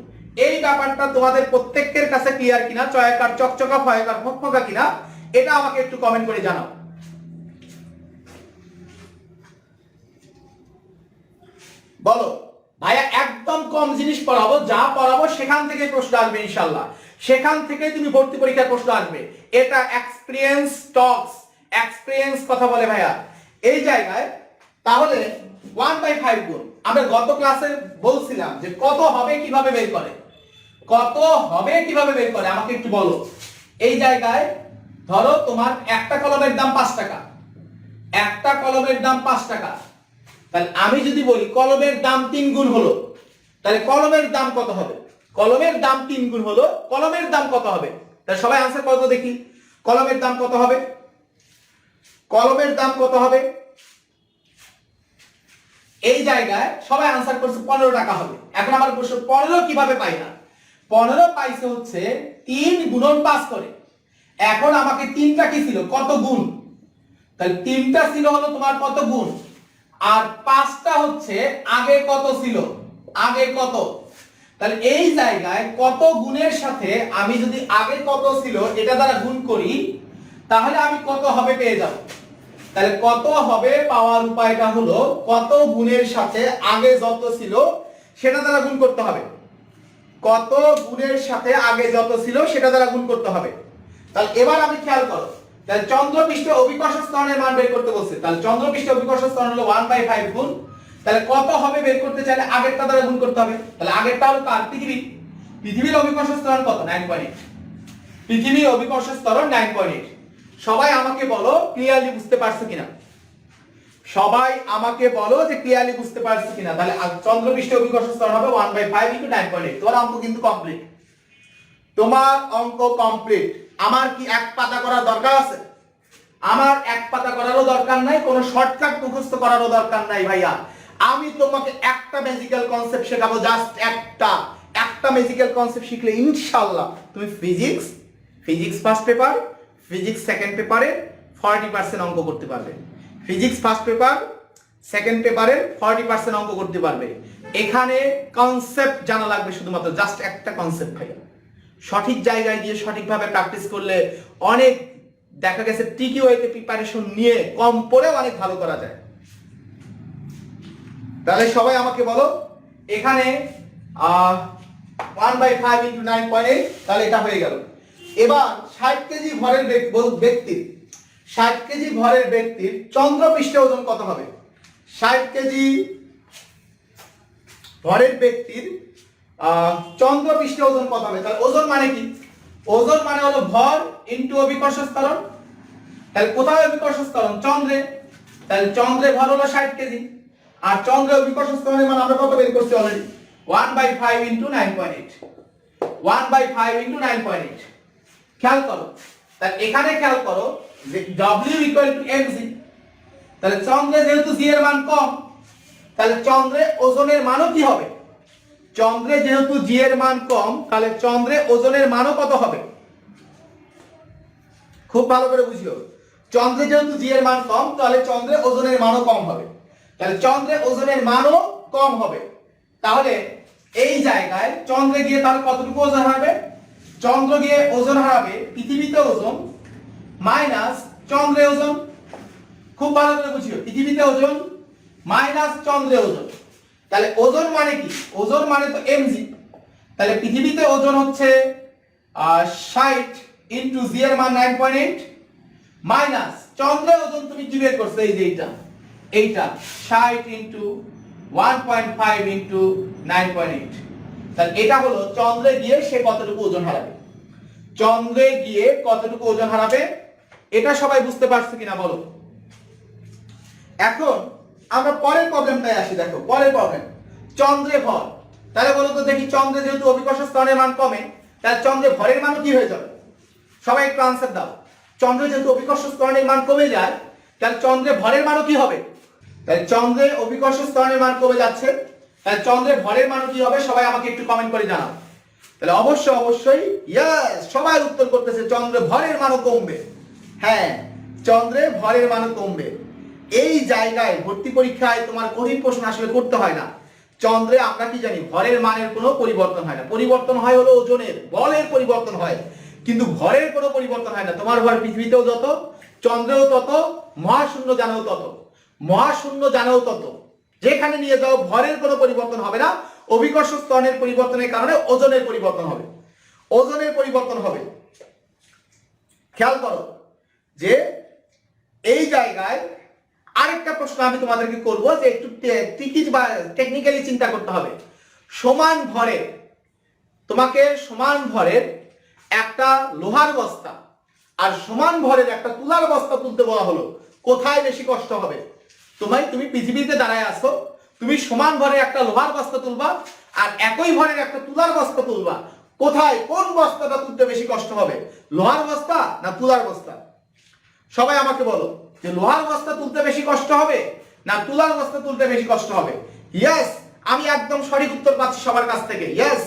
এই ব্যাপারটা তোমাদের প্রত্যেকের কাছে ক্লিয়ার কিনা, চয়াকার চকচকা ফয়াকার ফকফকা কিনা, এটা আমাকে একটু কমেন্ট করে জানাও। বলো ভাইয়া, একদম কম জিনিস পড়াবো, যা পড়াবো সেখান থেকে প্রশ্ন আসবে ইনশাআল্লাহ, সেখান থেকে তুমি ভর্তি পরীক্ষার প্রশ্ন আসবে। এটা এক্সপেরিয়েন্স টক্স, এক্সপেরিয়েন্স কথা বলে ভাইয়া এই জায়গায়। তাহলে 1/5 গুণ আমরা গত ক্লাসে বলছিলাম যে কত হবে কিভাবে বের করে, কত হবে কিভাবে বের করে আমাকে একটু বলো। এই জায়গায় ধরো তোমার একটা কলমের দাম 5 টাকা, একটা কলমের দাম 5 টাকা, তাহলে আমি যদি বলি কলমের দাম 3 গুণ হলো, তাহলে কলমের দাম কত হবে? কলমের দাম 3 গুণ হলো, কলমের দাম কত হবে? তাহলে সবাই आंसर করো তো দেখি, কলমের দাম কত হবে? কলমের দাম কত হবে? এই জায়গায় সবাই आंसर করছে 15 টাকা হবে। এখন আমার প্রশ্ন 15 কিভাবে পাই না? 15 পাইছে হচ্ছে 3 গুণন 5 করে। এখন আমাকে 3টা কি ছিল? কত গুণ? তাহলে 3টা ছিল হলো তোমার কত গুণ, আর 5টা হচ্ছে আগে কত ছিল? আগে কত, তাহলে এই জায়গায় কত গুণের সাথে আমি যদি আগে কত ছিল এটা দ্বারা গুণ করি তাহলে আমি কত হবে পেয়ে যাব। তাহলে কত হবে পাওয়ার উপায়টা হলো কত গুণের সাথে আগে যত ছিল সেটা দ্বারা গুণ করতে হবে। কত গুণের সাথে আগে যত ছিল সেটা দ্বারা গুণ করতে হবে। তাহলে এবার আমি খেয়াল করো, তাহলে চন্দ্রপৃষ্ঠে অভিকর্ষ ত্বরণের মান বের করতে বলছে, তাহলে চন্দ্রপৃষ্ঠে অভিকর্ষ ত্বরণ হলো 1/5 গুণ, তাহলে কত হবে বের করতে চাইলে আগেরটা দ্বারা গুণ করতে হবে। তাহলে আগেরটা হলো কার? পৃথিবীর অভিকর্ষ ত্বরণ কত? 9.8। পৃথিবীর অভিকর্ষ ত্বরণ 9.8। সবাই আমাকে বলো ক্লিয়ারলি বুঝতে পারছো কিনা? সবাই আমাকে বলো যে ক্লিয়ারলি বুঝতে পারছো কিনা? তাহলে চন্দ্রপৃষ্ঠে অভিকর্ষ ত্বরণ হবে 1/5 * 9.8। তোমার অঙ্ক কিন্তু কমপ্লিট, তোমার অঙ্ক কমপ্লিট। আমার কি এক পাতা করার দরকার আছে? আমার এক পাতা করারও দরকার নাই, কোনো শর্টকাট মুখস্থ করারও দরকার নাই ভাইয়া। আমি তোমাকে একটা ম্যাজিক্যাল কনসেপ্ট শেখাবো, জাস্ট একটা ম্যাজিক্যাল কনসেপ্ট শিখলে ইনশাআল্লাহ তুমি physics first paper, physics second পেপারে 40% অঙ্ক করতে পারবে। ফিজিক্স ফার্স্ট পেপার, সেকেন্ড পেপারে 40% অঙ্ক করতে পারবে। এখানে কনসেপ্ট জানা লাগবে শুধুমাত্র, জাস্ট একটা কনসেপ্ট ভাইয়া। সঠিক জায়গায় গিয়ে সঠিকভাবে প্র্যাকটিস করলে অনেক দেখা গেছে ট্রিকি ওয়েতে প্রিপারেশন নিয়ে কম পড়েও অনেক ভালো করা যায়। তাহলে সবাই আমাকে বলো এখানে 1/5 * 9.8, তাহলে এটা হয়ে গেল। এবার 60 কেজি ভরের ব্যক্তির 60 কেজি ভরের ব্যক্তির চন্দ্রপৃষ্ঠে ওজন কত হবে? 60 কেজি ভরের ব্যক্তির চন্দ্রপৃষ্ঠে ওজন কত হবে? তাহলে ওজন মানে কি? ওজন মানে হলো ভর ইনটু অভিকর্ষ ত্বরণ। তাহলে কোথায় অভিকর্ষ ত্বরণ? চন্দ্রে। তাহলে চন্দ্রে ভর হলো 60 কেজি, আর চন্দ্রে অভিকর্ষ ত্বরণের মান আমরা কত বের করছি অলরেডি? 1/5 * 9.8। 1/5 * 9.8। খেয়াল করো, তাহলে এখানে খেয়াল করো যে W = mg। তাহলে চন্দ্রে যেহেতু g এর মান কম, তাহলে চন্দ্রে ওজনের মানও কি হবে? চন্দ্রে যেহেতু g এর মান কম, তাহলে চন্দ্রে ওজনের মানও কত হবে? খুব ভালো করে বুঝিও, চন্দ্রে যেহেতু g এর মান কম, তাহলে চন্দ্রে ওজনের মানও কম হবে। তাহলে চন্দ্রে ওজনের মানও কম হবে। তাহলে এই জায়গায় চন্দ্রে গিয়ে তাহলে কতটুকু ওজন হারাবে? চন্দ্র গিয়ে ওজন হারাবে পৃথিবীতে ওজন মাইনাস চন্দ্রে ওজন। খুব ভালো করে বুঝিও, পৃথিবীতে ওজন মাইনাস চন্দ্রে ওজন। তাহলে ওজন মানে কি? ওজন মানে তো mg। তাহলে পৃথিবীতে ওজন হচ্ছে 60 ইনটু g এর মান 9.8 মাইনাস চন্দ্রে ওজন তুমি কি বের করছো? এই যে এইটা 60 ইনটু 1.5 ইনটু 9.8। তাহলে এটা হলো চন্দ্রে গিয়ে সে কতটুকু ওজন হারাবে। চন্দ্রে গিয়ে কতটুকু ওজন হারাবে এটা সবাই বুঝতে পারছো কিনা বলো? এখন আমরা পরের প্রবলেমটায় আসি। দেখো পরের প্রবলেম, চন্দ্রে ভর। তাহলে বলো তো দেখি, চন্দ্রে যেহেতু অভিকর্ষ ত্বরণের মান কমে, তাহলে চন্দ্রে ভরের মানও কি হয়ে যাবে? সবাই একটু আনসার দাও। চন্দ্রে যেহেতু অভিকর্ষ ত্বরণের মান কমে যায়, তাহলে চন্দ্রে ভরের মানও কি হবে? তাহলে চন্দ্রে অভিকর্ষ ত্বরণের মান কমে যাচ্ছে, তাহলে চন্দ্রে ভরের মানও কি হবে? সবাই আমাকে একটু কমেন্ট করে জানাও। তাহলে অবশ্যই ইয়েস, সবাই উত্তর করতেছে চন্দ্রে ভরের মানও কমবে। হ্যাঁ, চন্দ্রে ভরের মানও কমবে। এই জায়গায় ভর্তি পরীক্ষায় তোমার কঠিন প্রশ্ন আসলে করতে হয় না। চন্দ্রে আমরা কি জানি? ভরের মানের কোনো পরিবর্তন হয় না। পরিবর্তন হয় হলো ওজনের, বলের পরিবর্তন হয়, কিন্তু ভরের কোনো পরিবর্তন হয় না। তোমার ভর পৃথিবীতেও যত, চন্দ্রেও তত, মহাশূন্য জানেও তত। মহাশূন্য জানেও তত। যেখানে নিয়ে যাও ভরের কোনো পরিবর্তন হবে না। অভিকর্ষ ত্বরণের পরিবর্তনের কারণে ওজনের পরিবর্তন হবে। ওজনের পরিবর্তন হবে। খেয়াল করো যে এই জায়গায় আরেকটা প্রশ্ন আমি তোমাদেরকে করব, যে একটু টেকনিক্যালি চিন্তা করতে হবে। সমান ভরের, তোমাকে সমান ভরের একটা লোহার বস্তা আর সমান ভরের একটা তুলার বস্তা তুলতে বলা হলো, কোথায় বেশি কষ্ট হবে? তুমি পৃথিবীতে দাঁড়ায় আছো, তুমি সমান ভরের একটা লোহার বস্তা তুলবা আর একই ভরের একটা তুলার বস্তা তুলবা, কোথায় কোন বস্তাটা তুলতে বেশি কষ্ট হবে? লোহার বস্তা না তুলার বস্তা? সবাই আমাকে বলো যে লোহার বস্তা তুলতে বেশি কষ্ট হবে না তুলার বস্তা তুলতে বেশি কষ্ট হবে? ইয়েস, আমি একদম সঠিক উত্তর পাচ্ছি সবার কাছ থেকে। ইয়েস,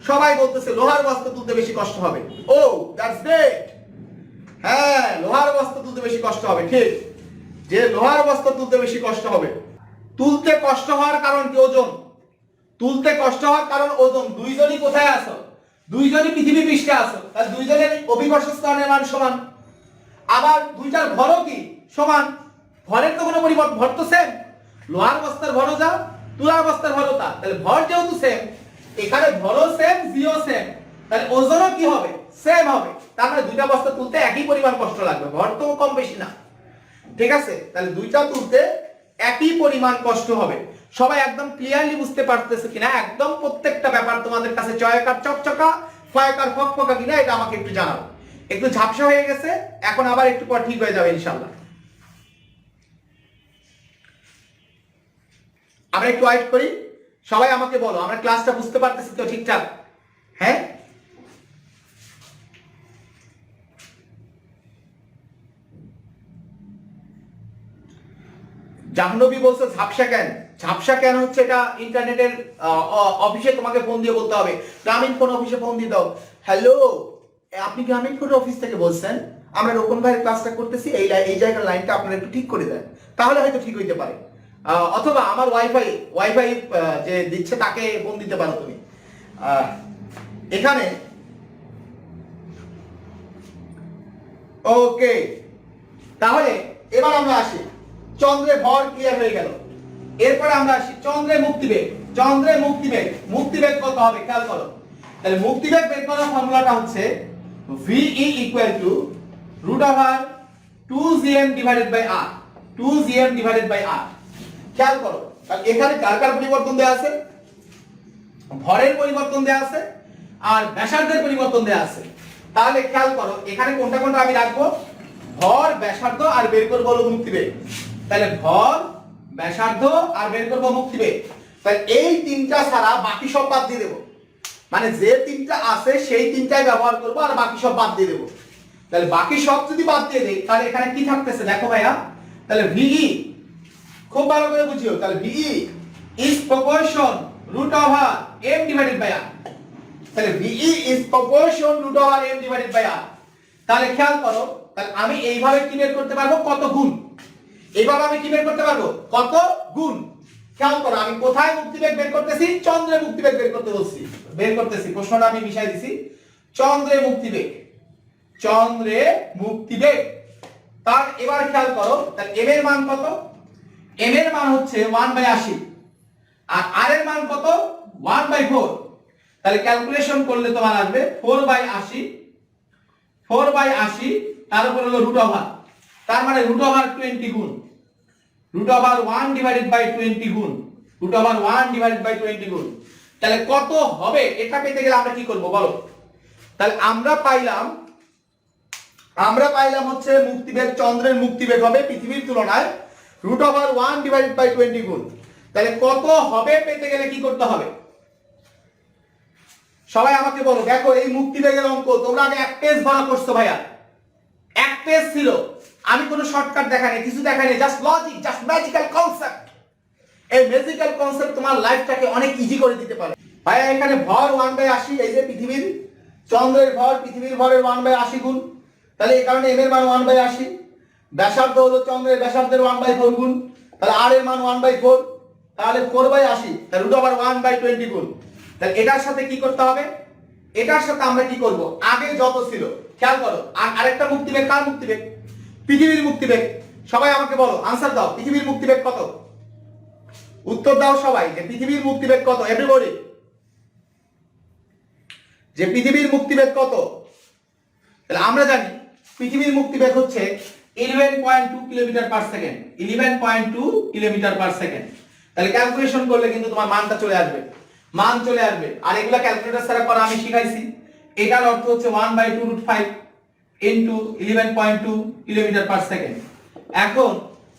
সবাই বলতেছে লোহার বস্তা তুলতে বেশি কষ্ট হবে। ও দ্যাটস গ্রেট। হ্যাঁ, লোহার বস্তা তুলতে বেশি কষ্ট হবে, ঠিক, যে লোহার বস্তা তুলতে বেশি কষ্ট হবে। তুলতে কষ্ট হওয়ার কারণ কি? ওজন। তুলতে কষ্ট হয় কারণ ওজন। দুইজনই কোথায় আছো? দুইজনই পৃথিবী পৃষ্ঠে আছো, তাহলে দুইজনের অভিকর্ষ ত্বরণের মান সমান। আবার দুইটার ভরও কি সমান, ভরের তো কোনো পরিবর্তন, ভর তো সেম। লোহার বস্তার ভরও যা, তুলার বস্তার ভরও তা, তাহলে ভর যেহেতু সেম, এখানে ভরও সেম, জিও সেম, তাহলে ওজনও কি হবে? সেম হবে। তার মানে দুইটা বস্তা তুলতে একই পরিমাণ কষ্ট লাগবে, ভর তো কম বেশি না। ঠিক আছে, তাহলে দুইটা তুলতে একই পরিমাণ কষ্ট হবে। সবাই একদম ক্লিয়ারলি বুঝতে পারতেছে কিনা? একদম প্রত্যেকটা ব্যাপার তোমাদের কাছে চয়কার চকচকা, ফয়কার ফকফকা কিনা এটা আমাকে একটু জানাও। একটু ঝাপসা হয়ে গেছে, এখন আবার একটু পর ঠিক হয়ে যাবে ইনশাআল্লাহ। আমরা একটু ওয়েট করি, সবাই আমাকে বলো আমরা ক্লাসটা বুঝতে পারতেছি তো ঠিকঠাক? হ্যাঁ, জাহ্নবী বলছে ঝাপসা কেন? ঝাপসা কেন হচ্ছে এটা ইন্টারনেটের অফিসে তোমাকে ফোন দিয়ে বলতে হবে, গ্রামীণ ফোন অফিসে ফোন দিয়ে দাও। হ্যালো, আপনি গ্রামীণ ফোন অফিস থেকে বলছেন, আমরা রোকন ভাইয়ের ক্লাসটা করতেছি, এই জায়গার লাইনটা আপনারা একটু ঠিক করে দেন, তাহলে হয়তো ঠিক হইতে পারে। অথবা আমার ওয়াইফাই যে দিচ্ছে তাকে ফোন দিতে পারো তুমি। এখানে ওকে, তাহলে এবার আমরা আসি, চন্দ্রে ভর ক্লিয়ার হয়ে গেল। এরপরে আমরা আসি চন্দ্রে মুক্তিবেগ। চন্দ্রে মুক্তিবেগ, মুক্তিবেগ কত হবে খেয়াল করো। তাহলে মুক্তিবেগ বের করার ফর্মুলাটা হচ্ছে VE equal to root over 2gm divided by r, 2gm divided by r। খেয়াল করো, তাহলে এখানে কার কার পরিবর্তন দেয়া আছে? ভরের পরিবর্তন দেয়া আছে আর ব্যাসার্ধের পরিবর্তন দেয়া আছে। তাহলে খেয়াল করো এখানে কোনটা কোনটা আমি রাখবো? ভর, ব্যাসার্ধ আর বের করব হলো মুক্তিবেগ। তাহলে ভর, ব্যাসার্ধ আর বের করব মুক্তিবেগ। তাহলে এই তিনটা ছাড়া বাকি সব বাদ দিয়ে দেব, মানে যে তিনটা আছে সেই তিনটাই ব্যবহার করব আর বাকি সব বাদ দিয়ে দেব। তাহলে বাকি সব যদি বাদ দিয়ে দেই তাহলে এখানে কি থাকতেছে দেখো ভাইয়া। তাহলে VE, খুব ভালো করে বুঝিও, তাহলে VE is proportion root over m divided by r। তাহলে VE is proportion root over m divided by r। তাহলে খেয়াল করো, তাহলে আমি এইভাবে কি বের করতে পারবো? কত গুণ। এইভাবে আমি কি বের করতে পারবো? কত গুণ। খেয়াল করো আমি কোথায় মুক্তিবেগ বের করতেছি? চন্দ্রে মুক্তিবেগ বের করতে বলছি, বের করতেছি, প্রশ্নটা আমি মিশাই দিছি। চন্দ্রে মুক্তিবেগ, চন্দ্রে মুক্তিবেগ। তার এবার খেয়াল করো, তাহলে m এর মান কত? m এর মান হচ্ছে 1/80 আর r এর মান কত? 1/4। তাহলে ক্যালকুলেশন করলে তোমার আসবে 4/80, 4/80 তার উপর হলো রুট ওভার, তার মানে রুট ওভার 20 গুণ, রুট ওভার 1 ডিভাইডেড বাই 20 গুণ, রুট ওভার 1 ডিভাইডেড বাই 20 গুণ। তাহলে কত হবে এটা পেতে গেলে আমরা কি করব বলো? তাহলে আমরা পাইলাম হচ্ছে মুক্তিবেগ, চন্দ্রের মুক্তিবেগ হবে পৃথিবীর তুলনায় রুট ওভার 1 ডিভাইডেড বাই 20 গুণ। তাহলে কত হবে পেতে গেলে কি করতে হবে? সবাই আমাকে বলো। দেখো এই মুক্তিবেগের অঙ্ক তোমরা আগে এক পেজ ভরা করছো ভাইয়া, এক পেজ ছিল, আমি কোনো শর্টকাট দেখাইনি, কিছু দেখাইনি, just logic, just magical concept. এই ম্যাজিক্যাল কনসেপ্ট তোমার লাইফটাকে অনেক ইজি করে দিতে পারে ভাইয়া। এখানে ভর 1/80, এই যে পৃথিবীর, চন্দ্রের ভর পৃথিবীর ভরের 1/80 গুণ, তাহলে এই কারণে m এর মান 1/80। ব্যাসার্ধ হলো চন্দ্রের ব্যাসার্ধের 1/4 গুণ, তাহলে r এর মান 1/4, তাহলে 4/80, তাহলে রুট ওভার 1/20 গুণ। তাহলে এটার সাথে কি করতে হবে? এটার সাথে আমরা কি করব? আগে যত ছিল খেয়াল করো, আর আরেকটা মুক্তিবেগ, কার মুক্তিবেগ? পৃথিবীর মুক্তিবেগ। সবাই আমাকে বলো, আনসার দাও, পৃথিবীর মুক্তিবেগ কত? উত্তর দাও সবাই, যে পৃথিবীর মুক্তিবেগ কত? এভরিবডি, যে পৃথিবীর মুক্তিবেগ কত? তাহলে আমরা জানি পৃথিবীর মুক্তিবেগ হচ্ছে 11.2 kilometre per second, 11.2 kilometre per second. তাহলে ক্যালকুলেশন করলে কিন্তু তোমার মানটা চলে আসবে, মান চলে আসবে। আর এগুলা ক্যালকুলেটর ছাড়া করা আমি শিখাইছি। এটার অর্থ হচ্ছে 1/2 root 5 into 11.2 kilometre per second. এখন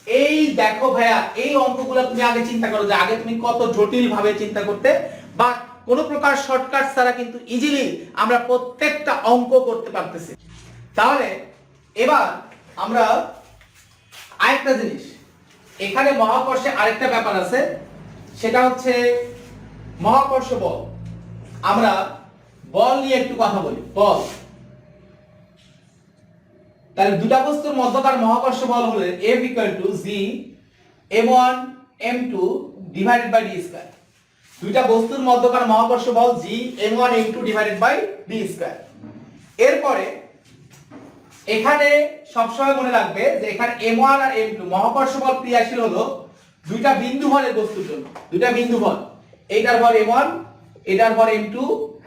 এই দেখো ভাইয়া, এই অঙ্কগুলো তুমি আগে চিন্তা করো, যে আগে তুমি কত জটিল ভাবে চিন্তা করতে, বা কোনো প্রকার শর্টকাট ছাড়া কিন্তু ইজিলি আমরা প্রত্যেকটা অঙ্ক করতে পারতেছি। তাহলে এবার আমরা আরেকটা জিনিস, এখানে মহাকর্ষে আরেকটা ব্যাপার আছে, সেটা হচ্ছে মহাকর্ষ বল। আমরা বল নিয়ে একটু কথা বলি, বল। তাহলে দুটা বস্তুর মধ্যকার মহাকর্ষ বল হলে F = G m1 m2 divided by d²। দুইটা বস্তুর মধ্যকার মহাকর্ষ বল G m1 m2 divided by d square. এরপরে এখানে সবসময় মনে রাখবে যে এখানে m1 আর m2 মহাকর্ষ বল ক্রিয়াশীল হলো দুইটা বিন্দু ভরের বস্তুর জন্য, দুইটা বিন্দু ভর, এইটার ভর m1 এটার ভর m2,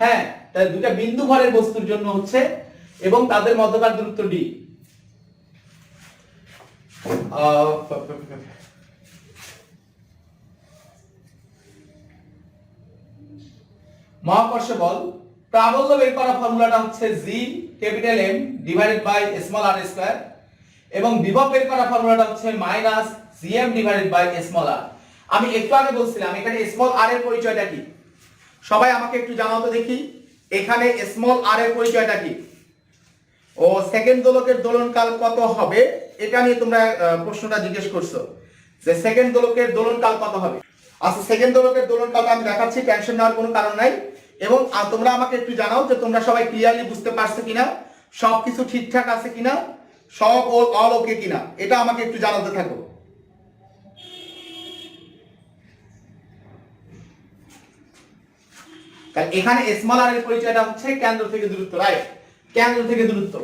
হ্যাঁ, তাহলে দুইটা বিন্দু ভরের বস্তুর জন্য হচ্ছে এবং তাদের মধ্যকার দূরত্ব d। মহাকর্ষ বল প্রাবল্য বের করা ফর্মুলাটা হচ্ছে G capital M divided by small r square এবং বিভব বের করা ফর্মুলাটা হচ্ছে minus Gm divided by small r। আমি একটু আগে বলছিলাম এখানে স্মল r এর পরিচয়টা কি, সবাই আমাকে একটু জানাও তো দেখি, এখানে স্মল r এর পরিচয়টা কি? ও সেকেন্ড দোলকের দোলনকাল কত হবে এটা নিয়ে তোমরা প্রশ্নটা জিজ্ঞেস করছো যে সেকেন্ড দোলকের দোলনকাল কত হবে। আচ্ছা, সেকেন্ড দোলকের দোলনকালটা আমি দেখাচ্ছি, টেনশন নেওয়ার কোনো কারণ নাই। এবং তোমরা আমাকে একটু জানাও যে তোমরা সবাই ক্লিয়ারলি বুঝতে পারছো কিনা, সবকিছু ঠিকঠাক আছে কিনা, সব অল ওকে কিনা, এটা আমাকে একটু জানাতে থাকো। তাই এখানে স্মল আর এর পরিচয়টা হচ্ছে কেন্দ্র থেকে দূরত্ব, রাইট, কেন্দ্র থেকে দূরত্ব।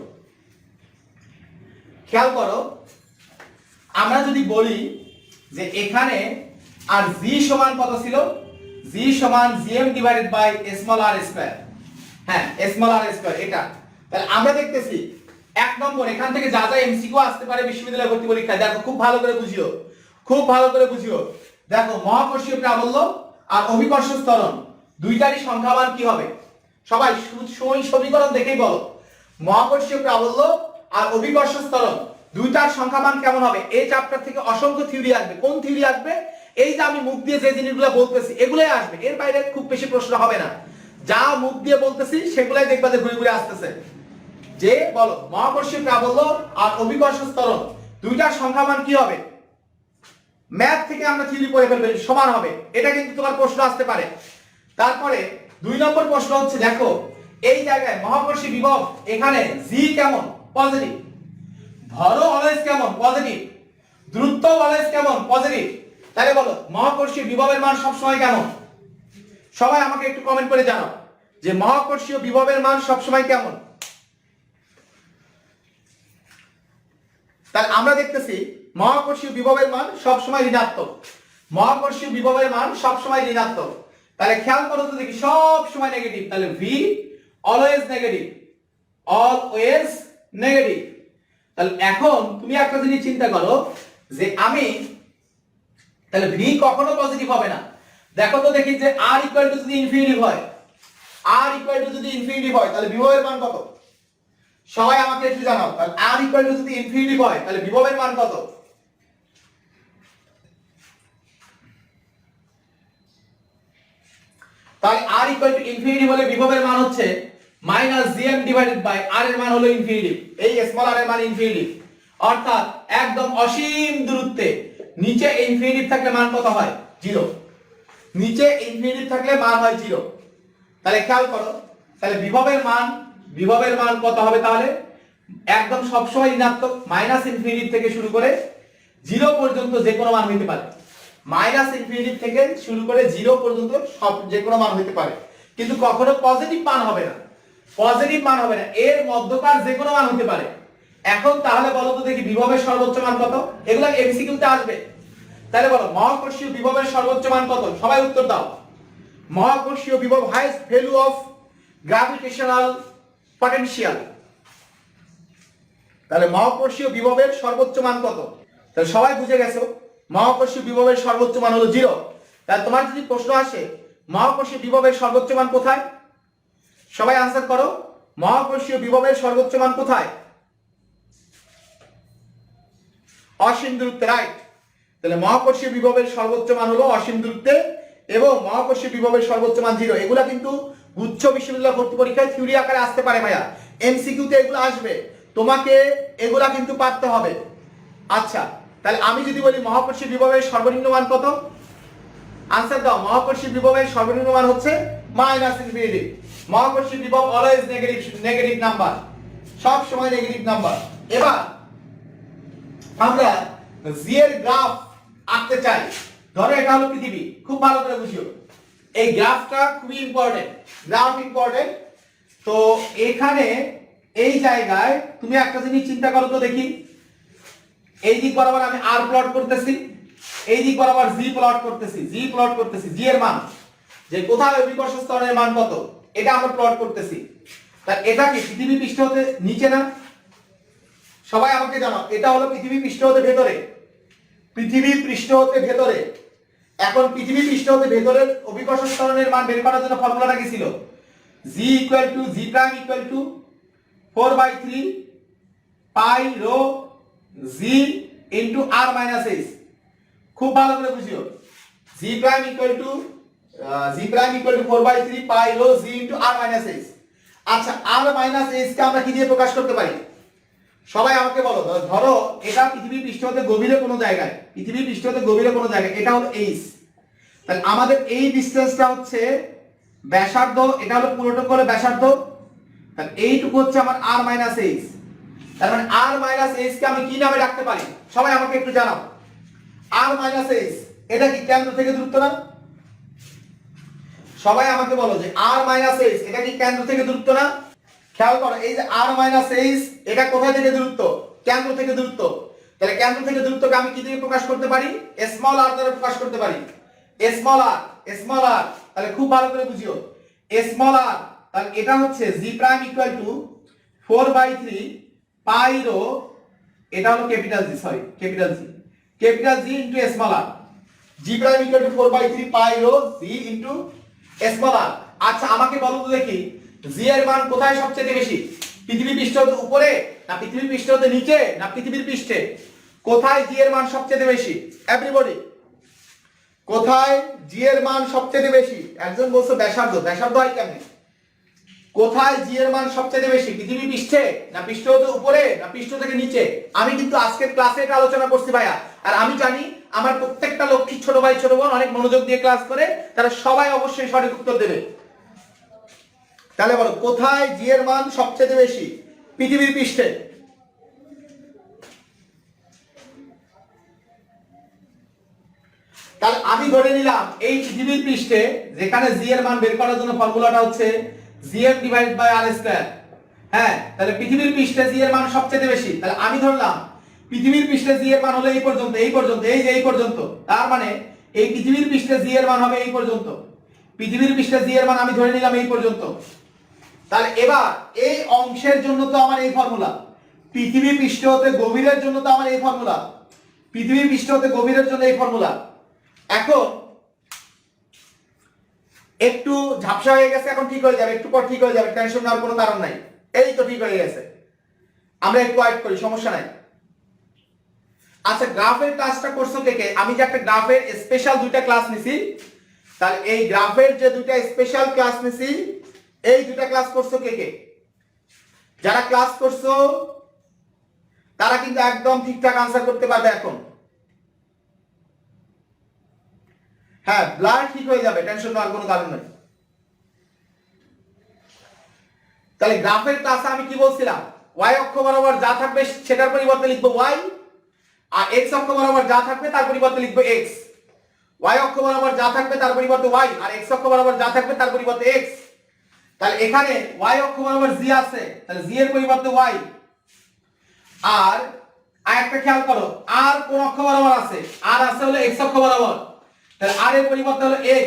খেয়াল করো, আমরা যদি বলি যে এখানে আর g সমান কত ছিল, g সমান gm divided by small r square, হ্যাঁ স্মল r স্কয়ার এটা, তাহলে আমরা দেখতেছি এক নম্বর এখান থেকে যা যা এমসিকিউ আসতে পারে বিশ্ববিদ্যালয় ভর্তি পরীক্ষায়, দেখো খুব ভালো করে বুঝিও, খুব ভালো করে বুঝিও। দেখো মহাকর্ষীয় প্রাবল্য আর অভিকর্ষ ত্বরণ দুইটারই সংখ্যামান কি হবে, সবাই সমীকরণ দেখেই বলো, মহাকর্ষীয় প্রাবল্য আর অভিকর্ষ ত্বরণ দুইটার সংখ্যামান কেমন হবে। এই চ্যাপ্টার থেকে অসংখ্য থিওরি আসবে। কোন থিওরি আসবে? এই যে আমি মুখ দিয়ে যে জিনিসগুলো বলতেছি এগুলাই আসবে, এর বাইরে খুব বেশি প্রশ্ন হবে না। যা মুখ দিয়ে বলতেছি সেগুলাই দেখবা যে ঘুরে ঘুরে আসতেছে। যে বলো মহাকর্ষীয় প্রাবল্য আর অভিকর্ষ ত্বরণ দুইটার সংখ্যামান কি হবে, ম্যাথ থেকে আমরা থিওরি পড়ে ফেলবো, সমান হবে, এটা কিন্তু তোমার প্রশ্ন আসতে পারে। তারপরে 2 নম্বর প্রশ্ন হচ্ছে, দেখো এই জায়গায় মহাকর্ষী বিভব এখানে g কেমন, পজিটিভ, ভরও অলওয়েজ কেমন, পজিটিভ, দূরত্ব অলওয়েজ কেমন, পজিটিভ। তাহলে বলো মহাকর্ষীয় বিভবের মান সব সময় কেমন? সবাই আমাকে একটু কমেন্ট করে জানাও যে মহাকর্ষীয় বিভবের মান সব সময় কেমন। তাহলে আমরা দেখতেছি মহাকর্ষীয় বিভবের মান সব সময় ঋণাত্মক, মহাকর্ষীয় বিভবের মান সব সময় ঋণাত্মক। তাহলে খেয়াল করো তো দেখি, সব সময় নেগেটিভ, তাহলে v always negative, always negative. তাহলে এখন তুমি একটা জিনিস চিন্তা করো যে আমি তাহলে v কখনো পজিটিভ হবে না। দেখো তো দেখি যে r ইকুয়াল টু যদি ইনফিনিটিভ হয়, r ইকুয়াল টু যদি ইনফিনিটিভ হয় তাহলে বিভবের মান কত? সবাই আমাকে একটু জানাও, তাহলে r ইকুয়াল টু যদি ইনফিনিটিভ হয় তাহলে বিভবের মান কত? তাহলে r ইকুয়াল টু ইনফিনিটিভ হলে বিভবের মান হচ্ছে minus gm divided by r এর মান হলো ইনফিনিটিভ, এই স্মল r এর মান ইনফিনিটিভ, অর্থাৎ একদম অসীম দূরত্বে নিচে ইনফিনিটিভ থাকলে মান কত হয়? 0, নিচে ইনফিনিটিভ থাকলে মান হয় 0। তাহলে খেয়াল করো, তাহলে বিভবের মান কত হবে? তাহলে একদম সব সময় ঋণাত্মক, মাইনাস ইনফিনিটিভ থেকে শুরু করে 0 পর্যন্ত যে কোনো মান হতে পারে, মাইনাস ইনফিনিটিভ থেকে শুরু করে 0 পর্যন্ত সব যে কোনো মান হতে পারে, কিন্তু কখনো পজিটিভ মান হবে না, পজিটিভ মান হবে না, এর মধ্যকার যে কোনো মান হতে পারে। এখন তাহলে বলো তো দেখি বিভবের সর্বোচ্চ মান কত? এগুলা এমসিকিউতে আসবে। তাহলে বলো মহাকর্ষীয় বিভবের সর্বোচ্চ মান কত? সবাই উত্তর দাও। মহাকর্ষীয় বিভব, highest value of gravitational potential, তাহলে মহাকর্ষীয় বিভবের সর্বোচ্চ মান কত? তাহলে সবাই বুঝে গেছো মহাকর্ষীয় বিভবের সর্বোচ্চ মান হলো 0। তাহলে তোমার যদি প্রশ্ন আসে মহাকর্ষীয় বিভবের সর্বোচ্চ মান কোথায়, সবাই আনসার করো, মহাকর্ষীয় বিভবের সর্বোচ্চ মান কোথায়? অসীম দূরত্বে, রাইট। তাহলে মহাকর্ষীয় বিভবের সর্বোচ্চ মান হলো অসীম দূরত্বে এবং মহাকর্ষীয় বিভবের সর্বোচ্চ মান 0। এগুলা কিন্তু গুচ্ছ বিশ্ববিদ্যালয় ভর্তি পরীক্ষায় থিওরি আকারে আসতে পারে ভাইয়া, এমসিকিউতে এগুলো আসবে, তোমাকে এগুলা কিন্তু পারতে হবে। আচ্ছা, তাহলে আমি যদি বলি মহাকর্ষীয় বিভবের সর্বনিম্ন মান কত? আনসার দাও। মহাকর্ষীয় বিভবের সর্বনিম্ন মান হচ্ছে মাইনাস ইনফিনিটি। মহাকর্ষীয় বিভব অলওয়েজ নেগেটিভ নাম্বার, সব সময় নেগেটিভ নাম্বার। এবার আমরা জি এর গ্রাফ আঁকতে চাই। ধরো এটা হলো পৃথিবী, খুব ভালো করে বুঝিও, এই গ্রাফটা খুবই ইম্পর্টেন্ট, গ্রাফ ইম্পর্টেন্ট। তো এখানে এই জায়গায় তুমি একটা জিনিস চিন্তা করো তো দেখি, এই দিক বরাবর আমি আর প্লট করতেছি, এই দিক বরাবর জি প্লট করতেছি, জি এর মান, যে কোথায় অভিকর্ষ স্তরের মান কত এটা আমরা প্লট করতেছি। তাহলে এটা কি পৃথিবী পৃষ্ঠ হতে নিচে না? সবাই আমাকে জানাও, এটা হলো পৃথিবী পৃষ্ঠ হতে ভেতরে, পৃথিবী পৃষ্ঠ হতে ভেতরে। এখন পৃথিবী পৃষ্ঠ হতে ভেতরের অভিকর্ষ স্তরণের মান বের করার জন্য ফর্মুলাটা কি ছিল? g equal to g prime equal to 4/3 pi rho g into r minus h। খুব ভালো করে বুঝিও, g prime equal to 4/3 pi rho g into r minus h। আচ্ছা, r মাইনাস h কে আমরা কি দিয়ে প্রকাশ করতে পারি? সবাই আমাকে বলো। ধরো এটা পৃথিবী পৃষ্ঠ হতে গভীরে কোনো জায়গায়, পৃথিবী পৃষ্ঠ হতে গভীরে কোনো জায়গায়, এটা হলো h। তাহলে আমাদের এই ডিসটেন্সটা হচ্ছে ব্যাসার্ধ, এটা হলো পুরোটুকু হলো ব্যাসার্ধ। তাহলে এইটুকু হচ্ছে আমার r মাইনাস h। তার মানে r মাইনাস h কে আমি কি নামে রাখতে পারি? সবাই আমাকে একটু জানাও। r মাইনাস h এটা কি কেন্দ্র থেকে দূরত্ব না? সবাই আমাকে বলো যে r মাইনাস h এটা কি কেন্দ্র থেকে দূরত্ব না? খেয়াল করো, এই যে r মাইনাস h এটা কোথা থেকে দূরত্ব? কেন্দ্র থেকে দূরত্ব। তাহলে কেন্দ্র থেকে দূরত্বকে আমি কি দিয়ে প্রকাশ করতে পারি? স্মল r দ্বারা প্রকাশ করতে পারি। স্মল r, তাহলে খুব ভালো করে বুঝিও, স্মল r, তাহলে এটা হচ্ছে g prime equal to 4/3 pi rho, এটা হলো capital G, sorry capital G into small r, g prime equal to 4/3 pi rho g into small r। আচ্ছা আমাকে বলো তো দেখি, জি এর মান কোথায় সবচেয়ে বেশি? পৃথিবী পৃষ্ঠ হতে উপরে, না পৃথিবী পৃষ্ঠ হতে নিচে, না পৃথিবীর পৃষ্ঠে? কোথায় জি এর মান সবচেয়ে বেশি? এভরিবডি, কোথায় জি এর মান সবচেয়ে বেশি? একজন বলছো ব্যাসার্ধ, ব্যাসার্ধ হয় কেমনে? কোথায় জি এর মান সবচেয়ে বেশি? পৃথিবী পৃষ্ঠে, না পৃষ্ঠ হতে উপরে, না পৃষ্ঠ থেকে নিচে? আমি কিন্তু আজকের ক্লাসে এটা আলোচনা করছি ভাইয়া, আর আমি জানি আমার প্রত্যেকটা লক্ষ্মী ছোট ভাই ছোট বোন অনেক মনোযোগ দিয়ে ক্লাস করে, তারা সবাই অবশ্যই সঠিক উত্তর দেবে। তাহলে বলো, কোথায় জি এর মান সবচেয়ে বেশি? পৃথিবীর পৃষ্ঠে। তাহলে আমি ধরে নিলাম এই পৃথিবীর পৃষ্ঠে, যেখানে জি এর মান বের করার জন্য ফর্মুলাটা হচ্ছে gm divide by r square. হ্যাঁ, তাহলে পৃথিবীর পৃষ্ঠে জি এর মান সবচেয়ে বেশি। তাহলে আমি ধরলাম পৃথিবীর পৃষ্ঠে জি এর মান হলো এই পর্যন্ত, এই পর্যন্ত, এই যে এই পর্যন্ত। তার মানে এই পৃথিবীর পৃষ্ঠে জি এর মান হবে এই পর্যন্ত। পৃথিবীর পৃষ্ঠে জি এর মান আমি ধরে নিলাম এই পর্যন্ত। তাহলে এবার এই অংশের জন্য তো আমার এই ফর্মুলা, পৃথিবী পৃষ্ঠ হতে গভীরের জন্য তো আমার এই ফর্মুলা, পৃথিবী পৃষ্ঠ হতে গভীরের জন্য এই ফর্মুলা। এখন একটু ঝাপসা হয়ে গেছে, এখন ঠিক হয়ে যাবে, একটু পর ঠিক হয়ে যাবে, টেনশন নেওয়ার কোনো কারণ নাই। এই তো ঠিক হয়ে গেছে, আমরা একটু ওয়েট করি, সমস্যা নাই। আচ্ছা, গ্রাফের ক্লাসটা করছো কে কে? আমি যে একটা গ্রাফের স্পেশাল দুইটা ক্লাস নিছি, তাহলে এই গ্রাফের যে দুইটা স্পেশাল ক্লাস নিছি, এই দুইটা ক্লাস করছো কে কে? যারা ক্লাস করছো তারা কিন্তু একদম ঠিকঠাক আনসার করতে পারবে এখন। হ্যাঁ, ব্লার ঠিক হয়ে যাবে, টেনশন নেওয়ার কোনো কারণ নেই। তাহলে গ্রাফের ক্লাসে আমি কি বলছিলাম? y অক্ষ বরাবর যা থাকবে সেটার পরিবর্তে লিখবো y, আর x অক্ষ বরাবর যা থাকবে তার পরিবর্তে লিখবো x। y অক্ষ বরাবর যা থাকবে তার পরিবর্তে y, আর x অক্ষ বরাবর যা থাকবে তার পরিবর্তে x। তাহলে এখানে y অক্ষ বরাবর g আছে, তাহলে g এর পরিবর্তে y। আর একটা খেয়াল করো, r কোন অক্ষ বরাবর আছে? r আছে হলো x অক্ষ বরাবর, তাহলে r এর পরিবর্তে হলো x।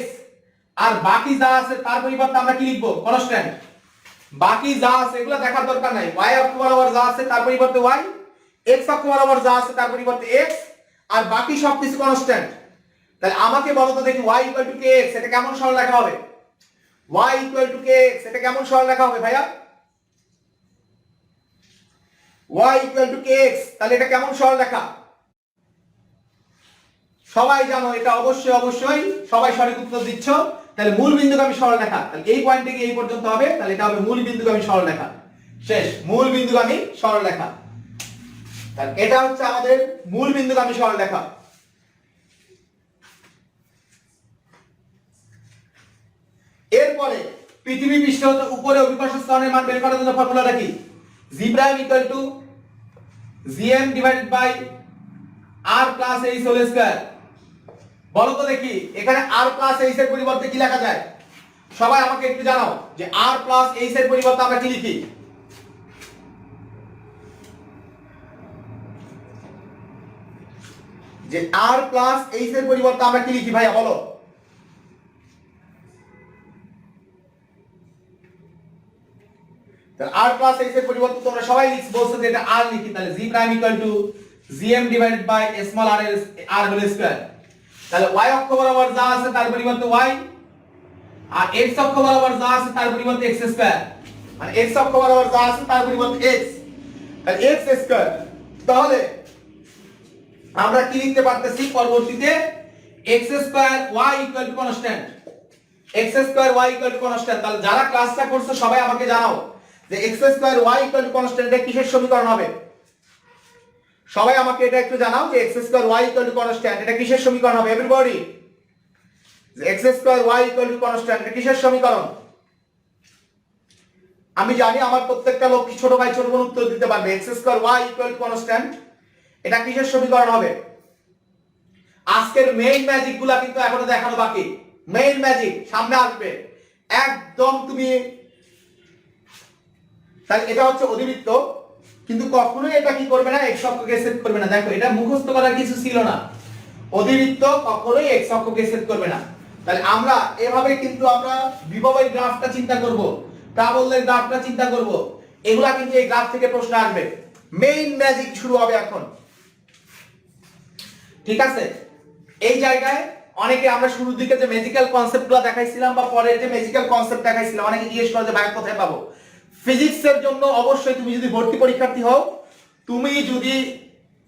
আর বাকি যা আছে তার পরিবর্তে আমরা কি লিখবো? কনস্ট্যান্ট। বাকি যা আছে এগুলো দেখার দরকার নাই, y অক্ষ বরাবর যা আছে তার পরিবর্তে y, x অক্ষ বরাবর যা আছে তার পরিবর্তে x, আর বাকি সবকিছু কনস্ট্যান্ট। তাহলে আমাকে বলো তো দেখি, y ইকুয়াল টু kx এটা কেমন সরল লেখা হবে? y ইকুয়াল টু kx এটা কেমন সরল লেখা হবে ভাইয়া? y ইকুয়াল টু kx, তাহলে এটা কেমন সরল লেখা? সবাই জানো এটা, অবশ্যই অবশ্যই সবাই সঠিক উত্তর দিচ্ছ। তাহলে মূল বিন্দুগামী সরলরেখা, তাহলে এই পয়েন্ট থেকে এই পর্যন্ত হবে, তাহলে এটা হবে মূল বিন্দুগামী সরলরেখা। শেষ, মূল বিন্দুগামী সরলরেখা। তাহলে এটা হচ্ছে আমাদের মূল বিন্দুগামী সরলরেখা। এরপরে পৃথিবী পৃষ্ঠ হতে উপরে অভিকর্ষ স্তরণের মান বের করার জন্য ফর্মুলাটা কি? g prime equal to gm divided by r plus h whole square. বলো তো দেখি এখানে আর প্লাস এইচ এর পরিবর্তে কি লেখা যায়? সবাই আমাকে একটু জানাও যে আর প্লাস এইচ এর পরিবর্তে আমরা কি লিখি? যে আর প্লাস এইচ এর পরিবর্তে আমরা কি লিখি ভাইয়া বলো? আর প্লাস এইচ এর পরিবর্তে তোমরা সবাই বলছো যে এটা আর লিখি, তাহলে G prime equal to GM divided by small R এর আর হোল স্কয়ার। তাহলে y অক্ষ বরাবর যা আছে তার পরিবর্তে y, আর x অক্ষ বরাবর যা আছে তার পরিবর্তে x স্কয়ার, মানে x অক্ষ বরাবর যা আছে তার পরিবর্তে x, তাহলে x স্কয়ার। তাহলে আমরা কি লিখতে পারতেছি পরবর্তীতে x square y equal to constant, x square y equal to constant. তাহলে যারা ক্লাসটা করছো সবাই আমাকে জানাও যে x square y equal to constant এটা কিসের সমীকরণ হবে? সবাই আমাকে এটা একটু জানাও যে x square y equal to constant এটা কিসের সমীকরণ হবে? এভরিবডি, যে x square y equal to constant এটা কিসের সমীকরণ? আমি জানি আমার প্রত্যেকটা লোক ছোট ভাই ছোট বোন উত্তর দিতে পারবে। x square y equal to constant এটা কিসের সমীকরণ হবে? আজকের মেইন ম্যাজিক গুলা কিন্তু এখনো দেখানো বাকি। মেইন ম্যাজিক সামনে আসবে একদম। তুমি তাহলে এটা হচ্ছে অধিবৃত্ত, কিন্তু কখনোই এটা কি করবে না, x অক্ষকে সেট করবে না। দেখো এটা মুখস্থ করার কিছু ছিল না, অধিবৃত্ত কখনোই x অক্ষকে সেট করবে না। তাহলে আমরা এভাবে কিন্তু আমরা বিভবের গ্রাফটা চিন্তা করব, প্রাবল্যের গ্রাফটা চিন্তা করব, এগুলা কিন্তু এই গ্রাফ থেকে প্রশ্ন আসবে। মেইন ম্যাজিক শুরু হবে এখন, ঠিক আছে? এই জায়গায় অনেকে আমরা শুরুর দিকে যে ম্যাজিক্যাল কনসেপ্টগুলো দেখাইছিলাম বা পরে যে ম্যাজিক্যাল কনসেপ্ট দেখাইছিলাম, অনেকে জিজ্ঞেস করে যে ভাই কোথায় পাবো? ফিজিক্সের জন্য অবশ্যই তুমি যদি ভর্তি পরীক্ষার্থী হও, তুমি যদি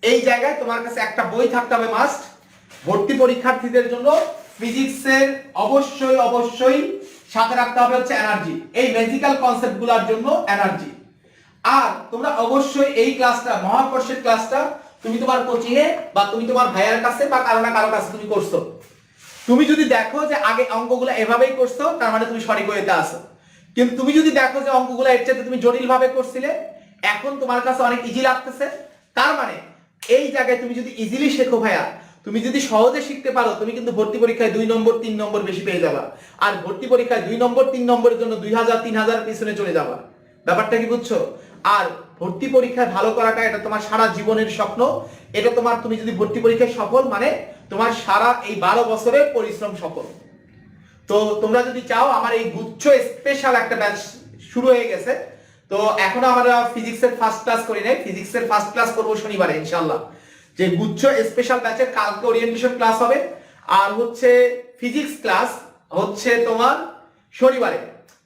এই জায়গায় তোমার কাছে একটা বই থাকতে হবে মাস্ট। ভর্তি পরীক্ষার্থীদের জন্য ফিজিক্সের অবশ্যই অবশ্যই সাথে রাখতে হবে হচ্ছে এনার্জি, এই ম্যাজিক্যাল কনসেপ্টগুলোর জন্য এনার্জি। আর তোমরা অবশ্যই এই ক্লাসটা, মহাকর্ষের ক্লাসটা তুমি তোমার কোচিং এ বা তুমি তোমার ভাইয়ার কাছে বা কারো না কারো কাছে তুমি করছো। তুমি যদি দেখো যে আগে অঙ্কগুলো এভাবেই করছো, তার মানে তুমি সঠিক ওয়েতে আছো। কিন্তু তুমি যদি দেখো যে অঙ্কগুলো এর চাইতে তুমি জটিল ভাবে করছিলে, এখন তোমার কাছে অনেক ইজি লাগতেছে, তার মানে এই জায়গায় তুমি যদি ইজিলি শেখো ভাইয়া, তুমি যদি সহজে শিখতে পারো, তুমি কিন্তু ভর্তি পরীক্ষায় 2 নম্বর 3 নম্বর বেশি পেয়ে যাবা। আর ভর্তি পরীক্ষায় 2 নম্বর 3 নম্বরের জন্য 2000 3000 পিছনে চলে যাবা। ব্যাপারটা কি বুঝছো? আর ভর্তি পরীক্ষায় ভালো করাটা এটা তোমার সারা জীবনের স্বপ্ন। এটা তোমার, তুমি যদি ভর্তি পরীক্ষায় সফল, মানে তোমার সারা এই 12 বছরের পরিশ্রম সফল। তো তোমরা যদি চাও, আমার এই গুচ্ছ স্পেশাল একটা ব্যাচ শুরু হয়ে গেছে। তো এখনো আমরা ফিজিক্সের ফার্স্ট ক্লাস করি নাই, ফিজিক্সের ফার্স্ট ক্লাস করবো শনিবারে ইনশাআল্লাহ। যে গুচ্ছ স্পেশাল ব্যাচের কালকে ওরিয়েন্টেশন ক্লাস হবে, আর হচ্ছে ফিজিক্স ক্লাস হচ্ছে তোমার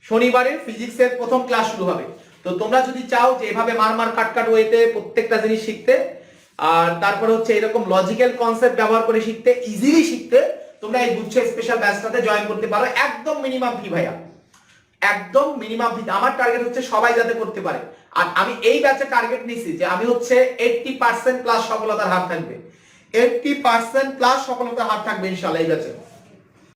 শনিবারে ফিজিক্সের প্রথম ক্লাস শুরু হবে। তো তোমরা যদি চাও যে এভাবে মার কাট ওয়েতে প্রত্যেকটা জিনিস শিখতে, আর তারপরে হচ্ছে এরকম লজিক্যাল কনসেপ্ট ব্যবহার করে শিখতে, ইজিলি শিখতে, তোমরা এই গুচ্ছ স্পেশাল ব্যাচটাতে জয়েন করতে পারো। একদম মিনিমাম ফি ভাইয়া, একদম মিনিমাম ফি। আমার টার্গেট হচ্ছে সবাই যাতে করতে পারে। আর আমি এই ব্যাচে টার্গেট নিছি যে আমি হচ্ছে 80% প্লাস সফলতার হার থাকবে, 80% প্লাস সফলতার হার থাকবে ইনশাআল্লাহ এই ব্যাচে।